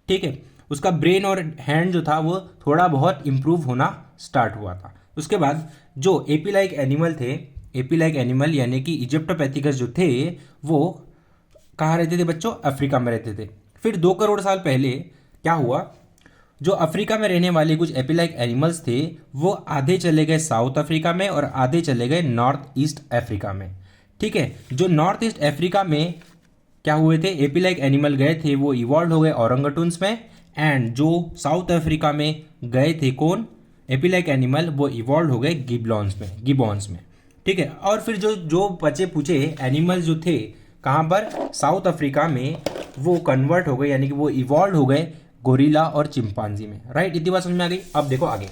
ठीक है, उसका ब्रेन और हैंड जो था वो थोड़ा बहुत इम्प्रूव होना स्टार्ट हुआ था। उसके बाद जो एपी लाइक एनिमल थे, एपी लाइक एनिमल यानी कि इजिप्टोपैथिकस जो थे वो कहाँ रहते थे बच्चों, अफ्रीका में रहते थे। फिर 2 करोड़ साल पहले क्या हुआ, जो अफ्रीका में रहने वाले कुछ एपीलाइक एनिमल्स थे वो आधे चले गए साउथ अफ्रीका में और आधे चले गए नॉर्थ ईस्ट अफ्रीका में। ठीक है, जो नॉर्थ ईस्ट अफ्रीका में क्या हुए थे, एपीलाइक एनिमल गए थे वो इवॉल्व हो गए औरंगटून्स में, एंड जो साउथ अफ्रीका में गए थे कौन एपीलाइक एनिमल, वो इवॉल्व हो गए गिबॉन्स में। ठीक है, और फिर जो जो बचे पूछे एनिमल जो थे कहाँ पर, साउथ अफ्रीका में, वो कन्वर्ट हो गए यानी कि वो इवॉल्व हो गए गोरिल्ला और चिंपांजी में। राइट, इतनी बात समझ में आ गई। अब देखो आगे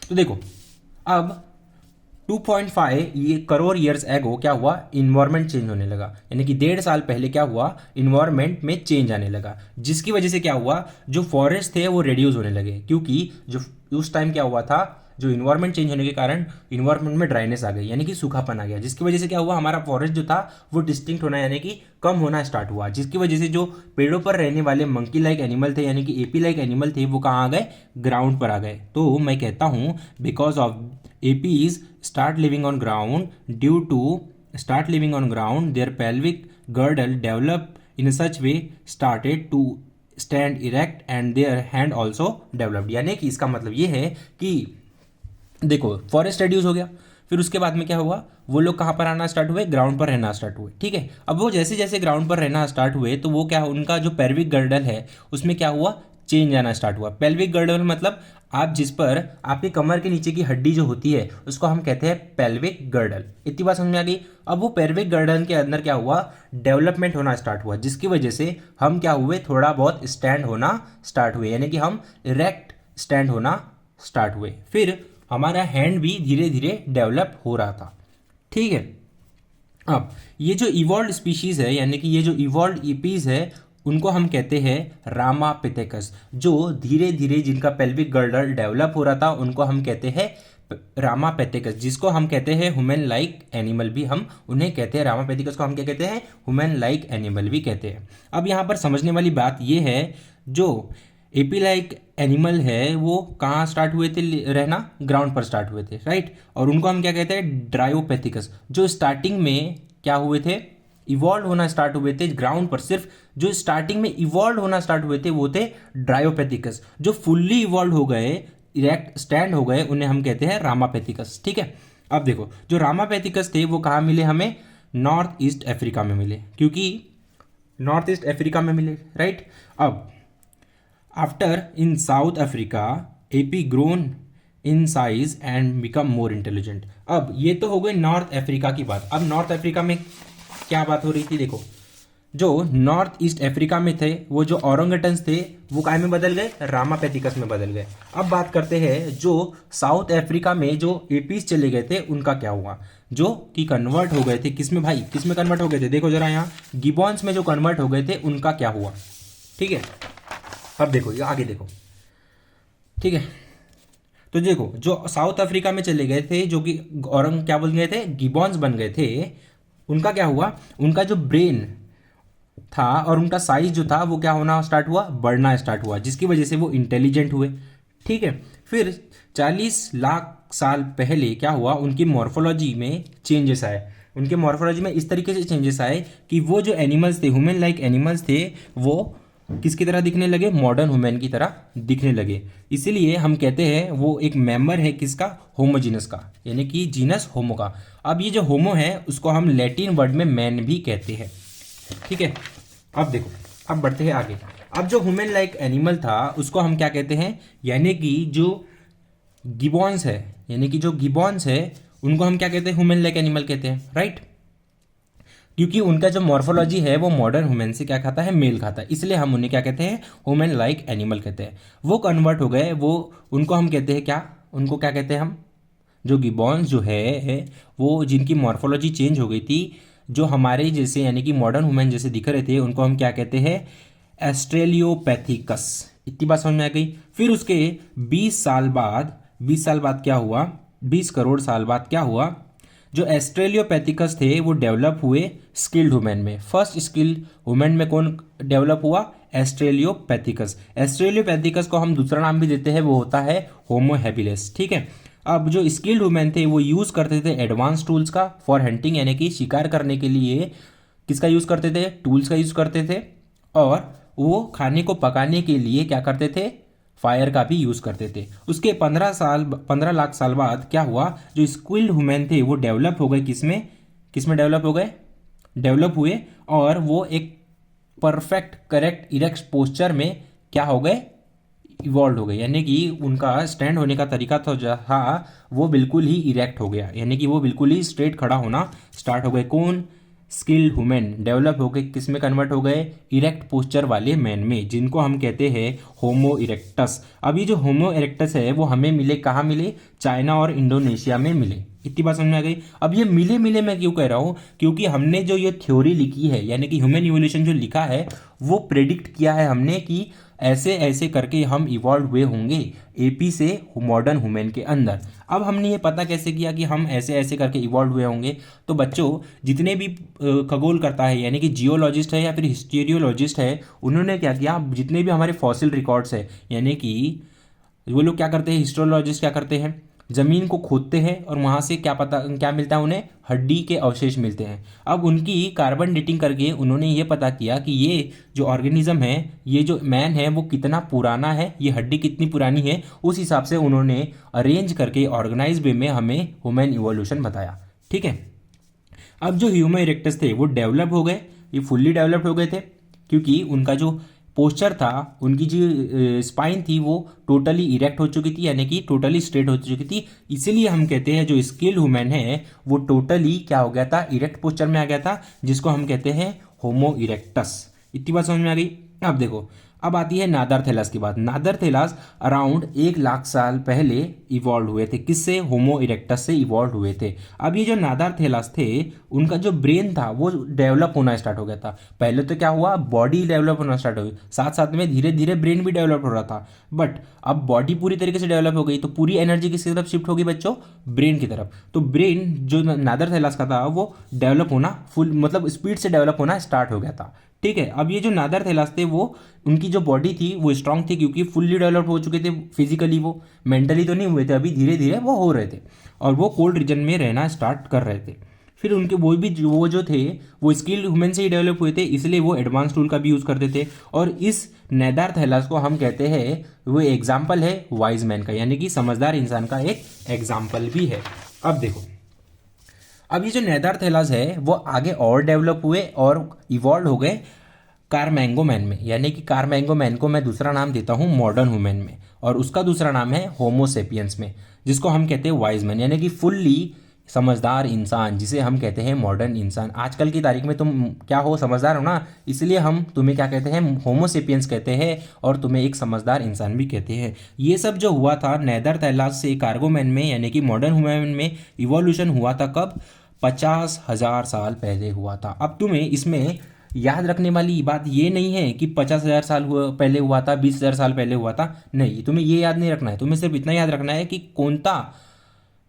तो देखो अब 2.5 ये करोड़ ईयर्स एगो क्या हुआ, इन्वायरमेंट चेंज होने लगा, यानी कि 1.5 साल पहले क्या हुआ, इन्वायरमेंट में चेंज आने लगा, जिसकी वजह से क्या हुआ, जो फॉरेस्ट थे वो रिड्यूस होने लगे, क्योंकि जो उस टाइम क्या हुआ था, जो इन्वायरमेंट चेंज होने के कारण इन्वायरमेंट में ड्राइनेस आ गई, यानी कि सूखापन आ गया, जिसकी वजह से क्या हुआ, हमारा फॉरेस्ट जो था वो डिस्टिंक्ट होना यानी कि कम होना स्टार्ट हुआ, जिसकी वजह से जो पेड़ों पर रहने वाले मंकी लाइक एनिमल थे यानी कि एपी लाइक एनिमल थे वो कहाँ आ गए, ग्राउंड पर आ गए। तो मैं कहता हूँ because of APs start living on ground, due to start living on ground their pelvic girdle developed in such way started to stand erect and their hand also developed। यानी कि इसका मतलब ये है कि देखो फॉरेस्ट रिड्यूस हो गया, फिर उसके बाद में क्या हुआ, वो लोग कहाँ पर आना स्टार्ट हुए, ग्राउंड पर रहना स्टार्ट हुए। ठीक है, अब वो जैसे जैसे ग्राउंड पर रहना स्टार्ट हुए तो वो क्या, उनका जो पेल्विक गर्डल है उसमें क्या हुआ, चेंज आना स्टार्ट हुआ। पेल्विक गर्डल मतलब आप जिस पर आपकी कमर के नीचे की हड्डी जो होती है उसको हम कहते हैं पेल्विक गर्डल। इतनी बात समझ में आ गई। अब वो पेल्विक गर्डल के अंदर क्या हुआ, डेवलपमेंट होना स्टार्ट हुआ, जिसकी वजह से हम क्या हुए, थोड़ा बहुत स्टैंड होना स्टार्ट हुए, यानी कि हम इरेक्ट स्टैंड होना स्टार्ट हुए। फिर हमारा हैंड भी धीरे धीरे डेवलप हो रहा था। ठीक है, अब ये जो इवॉल्व स्पीशीज है यानी कि ये जो इवॉल्व ईपीज है उनको हम कहते हैं रामापिथेकस। जो धीरे धीरे जिनका पेल्विक गर्डल डेवलप हो रहा था उनको हम कहते हैं रामापिथेकस, जिसको हम कहते हैं ह्यूमन लाइक एनिमल भी हम उन्हें कहते हैं। रामापिथेकस को हम क्या कहते हैं, ह्यूमन लाइक एनिमल भी कहते हैं। अब यहाँ पर समझने वाली बात ये है, जो एपी लाइक एनिमल है वो कहाँ स्टार्ट हुए थे रहना, ग्राउंड पर स्टार्ट हुए थे। राइट, और उनको हम क्या कहते हैं, ड्रायोपैथिकस। जो स्टार्टिंग में क्या हुए थे, इवॉल्व होना स्टार्ट हुए थे ग्राउंड पर, सिर्फ जो स्टार्टिंग में इवॉल्व होना स्टार्ट हुए थे वो थे ड्रायोपैथिकस। जो फुल्ली इवॉल्व हो गए, इरेक्ट स्टैंड हो गए, उन्हें हम कहते हैं रामापैथिकस। ठीक है, अब देखो जो रामापैथिकस थे वो कहाँ मिले हमें, नॉर्थ ईस्ट अफ्रीका में मिले, क्योंकि नॉर्थ ईस्ट अफ्रीका में मिले। राइट, अब after in south Africa AP grown in size and become more intelligent. अब ये तो हो गई नॉर्थ अफ्रीका की बात। अब नॉर्थ अफ्रीका में क्या बात हो रही थी, देखो जो नॉर्थ ईस्ट अफ्रीका में थे वो जो औरंगटन्स थे वो काय में बदल गए, रामापैथिकस में बदल गए। अब बात करते हैं जो साउथ अफ्रीका में जो एपीज चले गए थे उनका क्या हुआ, जो कि कन्वर्ट हो गए थे किसमें भाई, किसमें कन्वर्ट हो गए थे, देखो जरा यहाँ गिबॉन्स में जो कन्वर्ट हो गए थे उनका क्या हुआ। ठीक है, अब देखो ये आगे देखो। ठीक है, तो देखो जो साउथ अफ्रीका में चले गए थे जो कि औरंग क्या बोल गए थे, गिबॉन्स बन गए थे, उनका क्या हुआ, उनका जो ब्रेन था और उनका साइज जो था वो क्या होना स्टार्ट हुआ, बढ़ना स्टार्ट हुआ, जिसकी वजह से वो इंटेलिजेंट हुए। ठीक है, फिर 40 लाख साल पहले क्या हुआ, उनकी मॉर्फोलॉजी में चेंजेस आए। उनके मॉर्फोलॉजी में इस तरीके से चेंजेस आए कि वो जो एनिमल्स थे, ह्यूमन लाइक एनिमल्स थे, वो किसकी तरह दिखने लगे, मॉडर्न ह्यूमन की तरह दिखने लगे। इसीलिए हम कहते हैं वो एक मेंबर है किसका, होमोजीनस का, यानी कि जीनस होमो का। अब ये जो होमो है उसको हम लैटिन वर्ड में मैन भी कहते हैं। ठीक है, अब देखो अब बढ़ते हैं आगे। अब जो ह्यूमन लाइक एनिमल था उसको हम क्या कहते हैं, यानी कि जो गिबॉन्स है, यानी कि जो गिबॉन्स है उनको हम क्या कहते हैं, ह्यूमन लाइक एनिमल कहते हैं। राइट, क्योंकि उनका जो मॉर्फोलॉजी है वो मॉडर्न ह्यूमन से क्या खाता है, मेल खाता है, इसलिए हम उन्हें क्या कहते हैं, ह्यूमन लाइक एनिमल कहते हैं। वो कन्वर्ट हो गए, वो उनको हम कहते हैं क्या, उनको क्या कहते हैं हम, जो गिबॉन्स जो है वो जिनकी मॉर्फोलॉजी चेंज हो गई थी, जो हमारे जैसे यानी कि मॉडर्न ह्यूमन जैसे दिख रहे थे, उनको हम क्या कहते हैं, एस्ट्रेलियोपैथिकस। इतनी बात समझ में आ गई। फिर उसके 20 साल बाद क्या हुआ, 20 करोड़ साल बाद क्या हुआ, जो एस्ट्रेलियोपैथिकस थे वो डेवलप हुए स्किल्ड वुमेन में। फर्स्ट स्किल्ड वुमेन में कौन डेवलप हुआ, एस्ट्रेलियोपैथिकस। एस्ट्रेलियोपैथिकस को हम दूसरा नाम भी देते हैं, वो होता है होमो हैबिलिस। ठीक है, अब जो स्किल्ड वुमेन थे वो यूज़ करते थे एडवांस टूल्स का फॉर हंटिंग, यानी कि शिकार करने के लिए किसका यूज़ करते थे, टूल्स का यूज़ करते थे, और वो खाने को पकाने के लिए क्या करते थे, फायर का भी यूज़ करते थे। उसके 15 लाख साल बाद क्या हुआ, जो स्किल्ड ह्यूमन थे वो डेवलप हो गए, किसमें किसमें डेवलप हो गए, डेवलप हुए, और वो एक परफेक्ट करेक्ट इरेक्ट पोस्चर में क्या हो गए, इवॉल्व हो गए। यानी कि उनका स्टैंड होने का तरीका तो जहाँ वो बिल्कुल ही इरेक्ट हो गया, यानी कि वो बिल्कुल ही स्ट्रेट खड़ा होना स्टार्ट हो गए। कौन, स्किल्ड ह्यूमन डेवलप हो गए, किस में कन्वर्ट हो गए, इरेक्ट पोस्चर वाले मैन में, जिनको हम कहते हैं होमो इरेक्टस। अब ये जो होमो इरेक्टस है वो हमें मिले, कहाँ मिले, चाइना और इंडोनेशिया में मिले। इतनी बात समझ में आ गई। अब ये मिले मिले मैं क्यों कह रहा हूँ, क्योंकि हमने जो ये थ्योरी लिखी है, यानी कि ह्यूमन इवोल्यूशन जो लिखा है, वो प्रेडिक्ट किया है हमने कि ऐसे ऐसे करके हम इवॉल्व हुए होंगे एपी से मॉडर्न ह्यूमन के अंदर। अब हमने ये पता कैसे किया कि हम ऐसे ऐसे करके इवॉल्व हुए होंगे, तो बच्चों जितने भी खगोल करता है, यानी कि जियोलॉजिस्ट है या फिर हिस्टेरियोलॉजिस्ट है, उन्होंने क्या किया, जितने भी हमारे फॉसिल रिकॉर्ड्स है, यानी कि वो लोग क्या करते हैं, हिस्टोलॉजिस्ट क्या करते हैं, ज़मीन को खोदते हैं और वहाँ से क्या पता क्या मिलता है उन्हें, हड्डी के अवशेष मिलते हैं। अब उनकी कार्बन डेटिंग करके उन्होंने ये पता किया कि ये जो ऑर्गेनिज्म है, ये जो मैन है वो कितना पुराना है, ये हड्डी कितनी पुरानी है, उस हिसाब से उन्होंने अरेंज करके ऑर्गेनाइज वे में हमें ह्यूमन इवोल्यूशन बताया। ठीक है। अब जो ह्यूमन इरेक्टस थे वो डेवलप हो गए, ये फुल्ली डेवलप हो गए थे, क्योंकि उनका जो पोस्चर था, उनकी जो स्पाइन थी वो टोटली इरेक्ट हो चुकी थी, यानी कि टोटली स्ट्रेट हो चुकी थी। इसीलिए हम कहते हैं जो स्किल ह्यूमन है वो टोटली क्या हो गया था, इरेक्ट पोस्चर में आ गया था, जिसको हम कहते हैं होमो इरेक्टस। इतनी बात समझ में आ गई। अब देखो, अब आती है नादरथेलस की बात। नादरथेलस अराउंड 1 लाख साल पहले इवॉल्व हुए थे, किससे, होमो इरेक्टस से इवॉल्व हुए थे। अब ये जो नादरथेलस थे, उनका जो ब्रेन था वो डेवलप होना स्टार्ट हो गया था। पहले तो क्या हुआ, बॉडी डेवलप होना स्टार्ट हो गई, साथ साथ में धीरे धीरे ब्रेन भी डेवलप हो रहा था। बट अब बॉडी पूरी तरीके से डेवलप हो गई तो पूरी एनर्जी किस तरफ शिफ्ट होगी बच्चों, ब्रेन की तरफ। तो ब्रेन जो नादरथेलस का था वो डेवलप होना फुल मतलब स्पीड से डेवलप होना स्टार्ट हो गया था। ठीक है। अब ये जो नादरथेलस थे वो, उनकी जो बॉडी थी वो स्ट्रांग थी, क्योंकि फुल्ली डेवलप हो चुके थे फिजिकली, वो मेंटली तो नहीं हुए थे, अभी धीरे धीरे वो हो रहे थे, और वो कोल्ड रीजन में रहना स्टार्ट कर रहे थे। फिर उनके वो जो थे वो स्किल्ड ह्यूमन से ही डेवलप हुए थे, इसलिए वो एडवांस टूल का भी यूज़ करते थे। और इस नेदरथेलस को हम कहते हैं, वो एग्जाम्पल है वाइज मैन का, यानी कि समझदार इंसान का एक एग्जाम्पल भी है। अब देखो, अब ये जो नेदरथेलस है वो आगे और डेवलप हुए और इवॉल्व हो गए कारमैंगो मैन में, यानी कि कारमैंगो मैन को मैं दूसरा नाम देता हूँ मॉडर्न ह्यूमन में, और उसका दूसरा नाम है होमोसेपियंस में, जिसको हम कहते हैं वाइज मैन, यानी कि फुल्ली समझदार इंसान, जिसे हम कहते हैं मॉडर्न इंसान। आजकल की तारीख में तुम क्या हो, समझदार हो ना, इसलिए हम तुम्हें क्या कहते हैं, होमोसेपियंस कहते हैं, और तुम्हें एक समझदार इंसान भी कहते हैं। ये सब जो हुआ था नेदरथेलस से कार्गो मैन में, यानी कि मॉडर्न ह्यूमन में इवोल्यूशन हुआ था कब, 50,000 साल पहले हुआ था। अब तुम्हें इसमें याद रखने वाली बात ये नहीं है कि 50,000 साल पहले हुआ था, 20,000 साल पहले हुआ था, नहीं, तुम्हें ये याद नहीं रखना है। तुम्हें सिर्फ इतना याद रखना है कि कौनता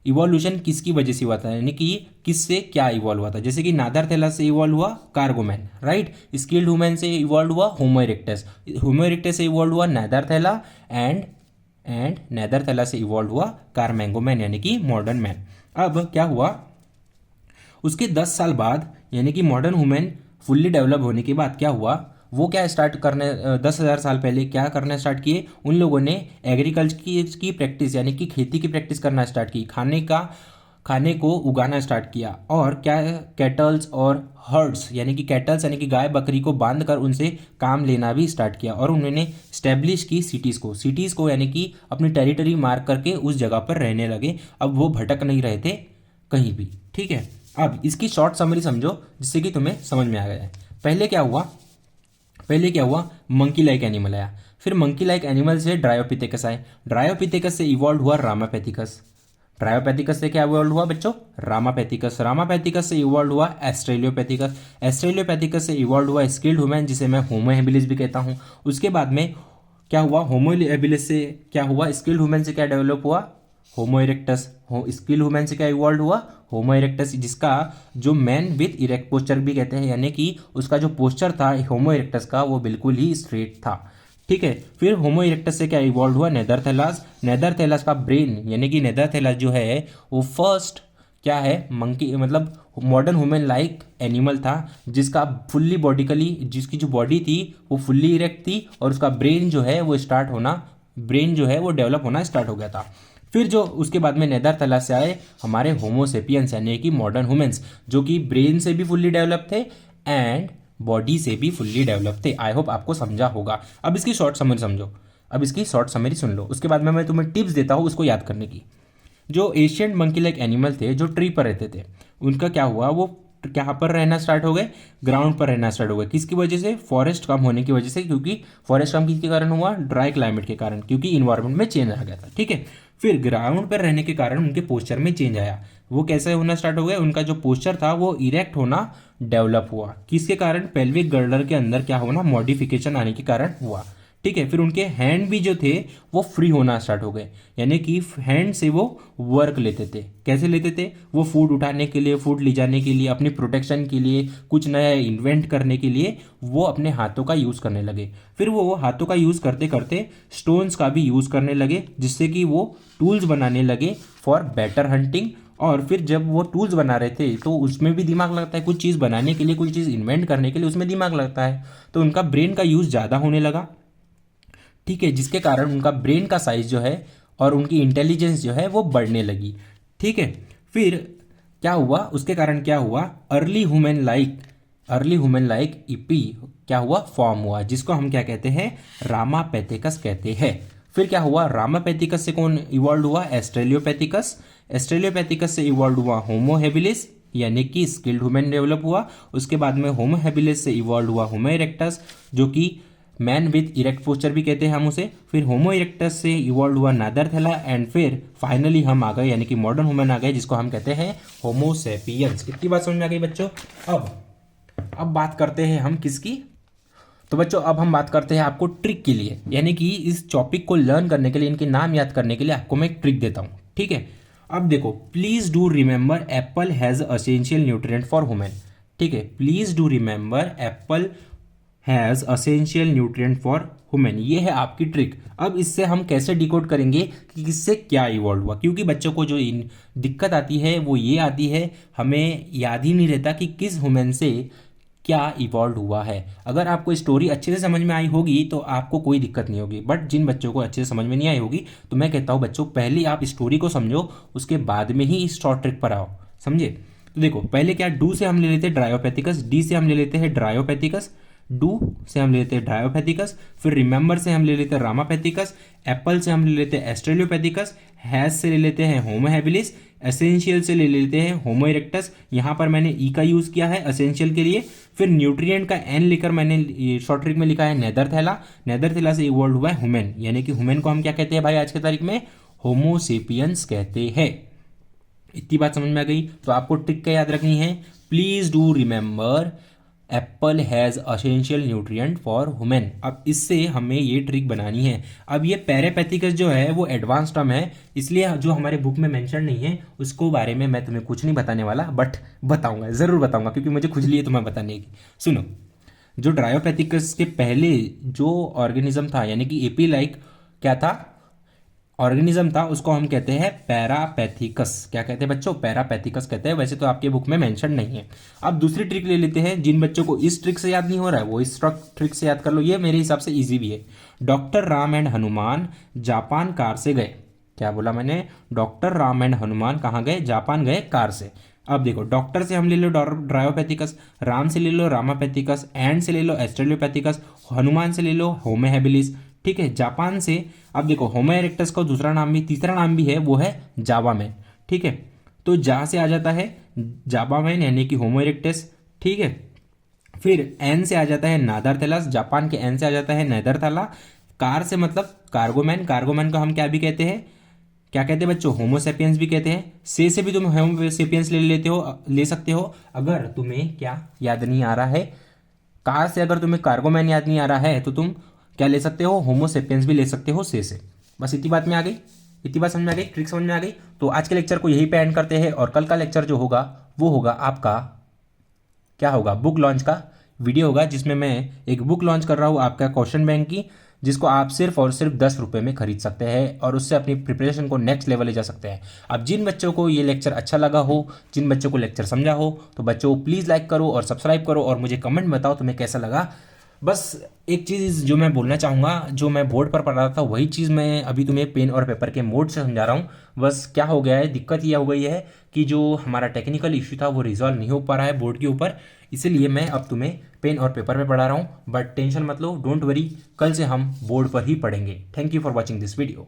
इवोल्यूशन किसकी वजह से हुआ था, यानी कि किससे क्या इवॉल्व हुआ था। जैसे कि नादरथेलस से इवॉल्व हुआ कार्गोमैन, राइट, स्किल्ड ह्यूमन से इवॉल्व हुआ होमो इरेक्टस, होमो इरेक्टस से इवॉल्व हुआ नेदरथेला, एंड नेदरथेला से इवॉल्व हुआ कारमैंगो मैन, यानी कि मॉडर्न मैन। अब क्या हुआ, उसके 10 साल बाद, यानी कि मॉडर्न ह्यूमन फुल्ली डेवलप होने के बाद क्या हुआ, वो क्या स्टार्ट करने 10,000 साल पहले क्या करना स्टार्ट किए, उन लोगों ने एग्रीकल्चर की प्रैक्टिस, यानी कि खेती की प्रैक्टिस करना स्टार्ट की, खाने को उगाना स्टार्ट किया, और क्या, कैटल्स और हर्ड्स, यानी कि कैटल्स यानी कि गाय बकरी को बांध कर उनसे काम लेना भी स्टार्ट किया, और उन्होंने स्टैब्लिश की सिटीज़ को यानी कि अपनी टेरिटरी मार्क करके उस जगह पर रहने लगे। अब वो भटक नहीं रहे थे कहीं भी। ठीक है। अब इसकी शॉर्ट समरी समझो, जिससे कि तुम्हें समझ में आ गया है। पहले क्या हुआ, मंकी लाइक एनिमल आया, फिर मंकी लाइक एनिमल से ड्रायोपिथेकस आए, ड्रायोपिथेकस से इवॉल्व हुआ रामापैथिकस, ड्रायोपैथिकस से क्या इवॉल्व हुआ बच्चों, रामापैथिकस से इवॉल्व हुआ एस्ट्रेलियोपैथिकस से इवॉल्व हुआ स्किल्ड ह्यूमन, जिसे मैं होमो हेबिलिस भी कहता हूँ। उसके बाद में क्या हुआ, होमो हेबिलिस से क्या हुआ, स्किल्ड ह्यूमन से क्या डेवलप हुआ, होमो इरेक्टस, स्किल ह्यूमन से क्या इवॉल्व हुआ, होमो इरेक्टस, जिसका जो मैन विथ इरेक्ट पोस्चर भी कहते हैं, यानी कि उसका जो पोस्चर था होमो इरेक्टस का वो बिल्कुल ही स्ट्रेट था। ठीक है। फिर होमो इरेक्टस से क्या इवॉल्व हुआ, नेदरथेलस का ब्रेन, यानी कि नेदरथेलस जो है वो फर्स्ट क्या है, मंकी मतलब मॉडर्न ह्यूमन लाइक एनिमल था, जिसका फुल्ली बॉडिकली, जिसकी जो बॉडी थी वो फुल्ली इरेक्ट थी, और उसका ब्रेन जो है वो स्टार्ट होना, ब्रेन जो है वो डेवलप होना स्टार्ट हो गया था। फिर जो उसके बाद में नेदरथैलस से आए हमारे होमोसेपियंस, यानी कि मॉडर्न ह्यूमंस, जो कि ब्रेन से भी फुल्ली डेवलप थे एंड बॉडी से भी फुल्ली डेवलप थे। आई होप आपको समझा होगा। अब इसकी शॉर्ट समरी समझो, अब इसकी शॉर्ट समरी सुन लो, उसके बाद में मैं तुम्हें टिप्स देता हूँ उसको याद करने की। जो एशियन मंकी लाइक एनिमल थे, जो ट्री पर रहते थे, उनका क्या हुआ, वो कहाँ पर रहना स्टार्ट हो गए, ग्राउंड पर रहना स्टार्ट हो गए। किसकी वजह से, फॉरेस्ट कम होने की वजह से, क्योंकि फॉरेस्ट कम किसके कारण हुआ, ड्राई क्लाइमेट के कारण, क्योंकि इन्वायरमेंट में चेंज आ गया था। ठीक है, फिर ग्राउंड पर रहने के कारण उनके पोस्चर में चेंज आया। वो कैसे होना स्टार्ट हो गया, उनका जो पोस्चर था वो इरेक्ट होना डेवलप हुआ। किसके कारण, पेल्विक गर्डर के अंदर क्या होना, मॉडिफिकेशन आने के कारण हुआ। ठीक है, फिर उनके हैंड भी जो थे वो फ्री होना स्टार्ट हो गए, यानी कि हैंड से वो वर्क लेते थे। कैसे लेते थे, वो फूड उठाने के लिए, फूड ले जाने के लिए, अपनी प्रोटेक्शन के लिए, कुछ नया इन्वेंट करने के लिए वो अपने हाथों का यूज़ करने लगे। फिर वो हाथों का यूज़ करते करते स्टोन्स का भी यूज़ करने लगे, जिससे कि वो टूल्स बनाने लगे फॉर बेटर हंटिंग। और फिर जब वो टूल्स बना रहे थे तो उसमें भी दिमाग लगता है, कुछ चीज़ बनाने के लिए, कुछ चीज़ इन्वेंट करने के लिए उसमें दिमाग लगता है, तो उनका ब्रेन का यूज़ ज़्यादा होने लगा। ठीक है, जिसके कारण उनका ब्रेन का साइज जो है और उनकी इंटेलिजेंस जो है वो बढ़ने लगी। ठीक है, फिर क्या हुआ, उसके कारण क्या हुआ, अर्ली ह्यूमन लाइक ईपी क्या हुआ, फॉर्म हुआ, जिसको हम क्या कहते हैं, रामापैथिकस कहते हैं। फिर क्या हुआ, रामापैथिकस से कौन इवॉल्व हुआ, एस्ट्रेलियोपैथिकस से इवॉल्व हुआ होमो हेबिलिस, यानी कि स्किल्ड ह्यूमन डेवलप हुआ। उसके बाद में होमो हेबिलिस से इवॉल्व हुआ होमो इरेक्टस, जो कि मैन विथ इरेक्ट पोस्चर भी कहते हैं हम उसे। फिर होमो इरेक्टस से इवॉल्व हुआ नादरथेला, एंड फिर फाइनली हम आ गए, यानी कि मॉडर्न ह्यूमन आ गए, जिसको हम कहते हैं होमोसेपियंस। इतनी बात समझ में आ गई बच्चों। अब बात करते हैं हम किसकी, तो बच्चों अब हम बात करते हैं आपको ट्रिक के लिए, यानी कि इस टॉपिक को लर्न करने के लिए, इनके नाम याद करने के लिए आपको मैं एक ट्रिक देता हूँ। ठीक है, अब देखो, please do remember Apple has essential nutrient for human. ठीक है, please do remember Apple has essential nutrient for human, ये है आपकी ट्रिक। अब इससे हम कैसे डिकोड करेंगे कि किससे क्या इवॉल्व हुआ, क्योंकि बच्चों को जो दिक्कत आती है वो ये आती है, हमें याद ही नहीं रहता कि किस ह्यूमन से क्या इवॉल्व हुआ है। अगर आपको स्टोरी अच्छे से समझ में आई होगी तो आपको कोई दिक्कत नहीं होगी, बट जिन बच्चों को अच्छे से समझ में नहीं आई होगी तो मैं कहता हूँ बच्चों, पहले आप स्टोरी को समझो, उसके बाद में ही इस शॉर्ट ट्रिक पर आओ। समझे, तो देखो पहले क्या, डू से हम ले लेते हैं ड्रायोपैथिकस, डी से हम ले लेते हैं ड्रायोपैथिकस, डू से हम ले लेते हैं ड्रायोपैथिकस, फिर रिमेंबर से हम ले लेते हैं रामापैथिकस, एप्पल से हम ले लेते हैं एस्ट्रेलियोपैथिकस, हैज से ले लेते हैं होमो हैबिलिस, एसेंशियल से ले लेते हैं होमो इरेक्टस। यहाँ पर मैंने ई का यूज़ किया है एसेंशियल के लिए। फिर न्यूट्रिएंट का एन लेकर मैंने शॉर्ट ट्रिक में लिखा है नेदरथैला से इवॉल्व हुआ है ह्यूमन, यानी कि ह्यूमन को हम क्या कहते हैं भाई आज की तारीख में, होमोसेपियंस कहते हैं। इतनी बात समझ में आ गई, तो आपको ट्रिक क्या याद रखनी है, please do remember Apple has essential nutrient for human. अब इससे हमें ये ट्रिक बनानी है। अब ये पैरापैथिकस जो है वो एडवांस टर्म है, इसलिए जो हमारे बुक में मेंशन नहीं है उसको बारे में मैं तुम्हें कुछ नहीं बताने वाला, बट बताऊंगा, ज़रूर बताऊंगा, क्योंकि मुझे खुजली है तुम्हें बताने की। सुनो, जो ड्रायोपैथिकस के पहले जो ऑर्गेनिज्म था, यानी कि एपी लाइक क्या था, ऑर्गेनिज्म था, उसको हम कहते हैं पैरापैथिकस। क्या कहते हैं बच्चों, पैरापैथिकस कहते हैं। वैसे तो आपके बुक में मेंशन नहीं है। अब दूसरी ट्रिक ले लेते हैं, जिन बच्चों को इस ट्रिक से याद नहीं हो रहा है वो इस ट्रिक से याद कर लो, ये मेरे हिसाब से इजी भी है। Doctor Ram and Hanuman Japan car से गए। क्या बोला मैंने, डॉक्टर राम एंड हनुमान कहाँ गए, जापान गए कार से। अब देखो, डॉक्टर से हम ले लो ड्रायोपैथिकस, राम से ले लो रामापैथिकस, एंड से ले लो एस्ट्रेलियोपैथिकस, हनुमान से ले लो होमो हैबिलिस। ठीक है, जापान से अब देखो होमो इरेक्टस का दूसरा नाम भी, तीसरा नाम भी है, वो है जावा मैन। ठीक है, तो जा से आ जाता है जावा मैन, यानी कि होमो इरेक्टस। ठीक है, फिर एन से आ जाता है नादरथैलस, जापान के एन से आ जाता है नेदरथाला। कार से मतलब कार्गोमैन, कार्गोमैन को हम क्या भी कहते हैं, क्या कहते हैं बच्चों, होमोसेपियंस भी कहते हैं। से भी तुम होमोसेपियंस ले सकते हो अगर तुम्हें क्या याद नहीं आ रहा है। कार से अगर तुम्हें कार्गोमैन याद नहीं आ रहा है तो तुम क्या ले सकते हो, होमोसेपियंस भी ले सकते हो से। बस इतनी बात में आ गई, इतनी बात समझ में आ गई, ट्रिक समझ में आ गई। तो आज के लेक्चर को यही पे एंड करते हैं, और कल का लेक्चर जो होगा वो होगा आपका क्या होगा, बुक लॉन्च का वीडियो होगा, जिसमें मैं एक बुक लॉन्च कर रहा हूँ आपका क्वेश्चन बैंक की, जिसको आप सिर्फ और सिर्फ 10 रुपये में खरीद सकते हैं और उससे अपनी प्रिपरेशन को नेक्स्ट लेवल ले जा सकते हैं। अब जिन बच्चों को ये लेक्चर अच्छा लगा हो, जिन बच्चों को लेक्चर समझा हो, तो बच्चों प्लीज़ लाइक करो और सब्सक्राइब करो और मुझे कमेंट बताओ तुम्हें कैसा लगा। बस एक चीज़ जो मैं बोलना चाहूँगा, जो मैं बोर्ड पर पढ़ रहा था वही चीज़ मैं अभी तुम्हें पेन और पेपर के मोड से समझा रहा हूँ। बस क्या हो गया है, दिक्कत यह हो गई है कि जो हमारा टेक्निकल इश्यू था वो रिजॉल्व नहीं हो पा रहा है बोर्ड के ऊपर, इसीलिए मैं अब तुम्हें पेन और पेपर में पढ़ा रहा हूँ। बट टेंशन मत लो, डोंट वरी, कल से हम बोर्ड पर ही पढ़ेंगे। Thank you for watching this video.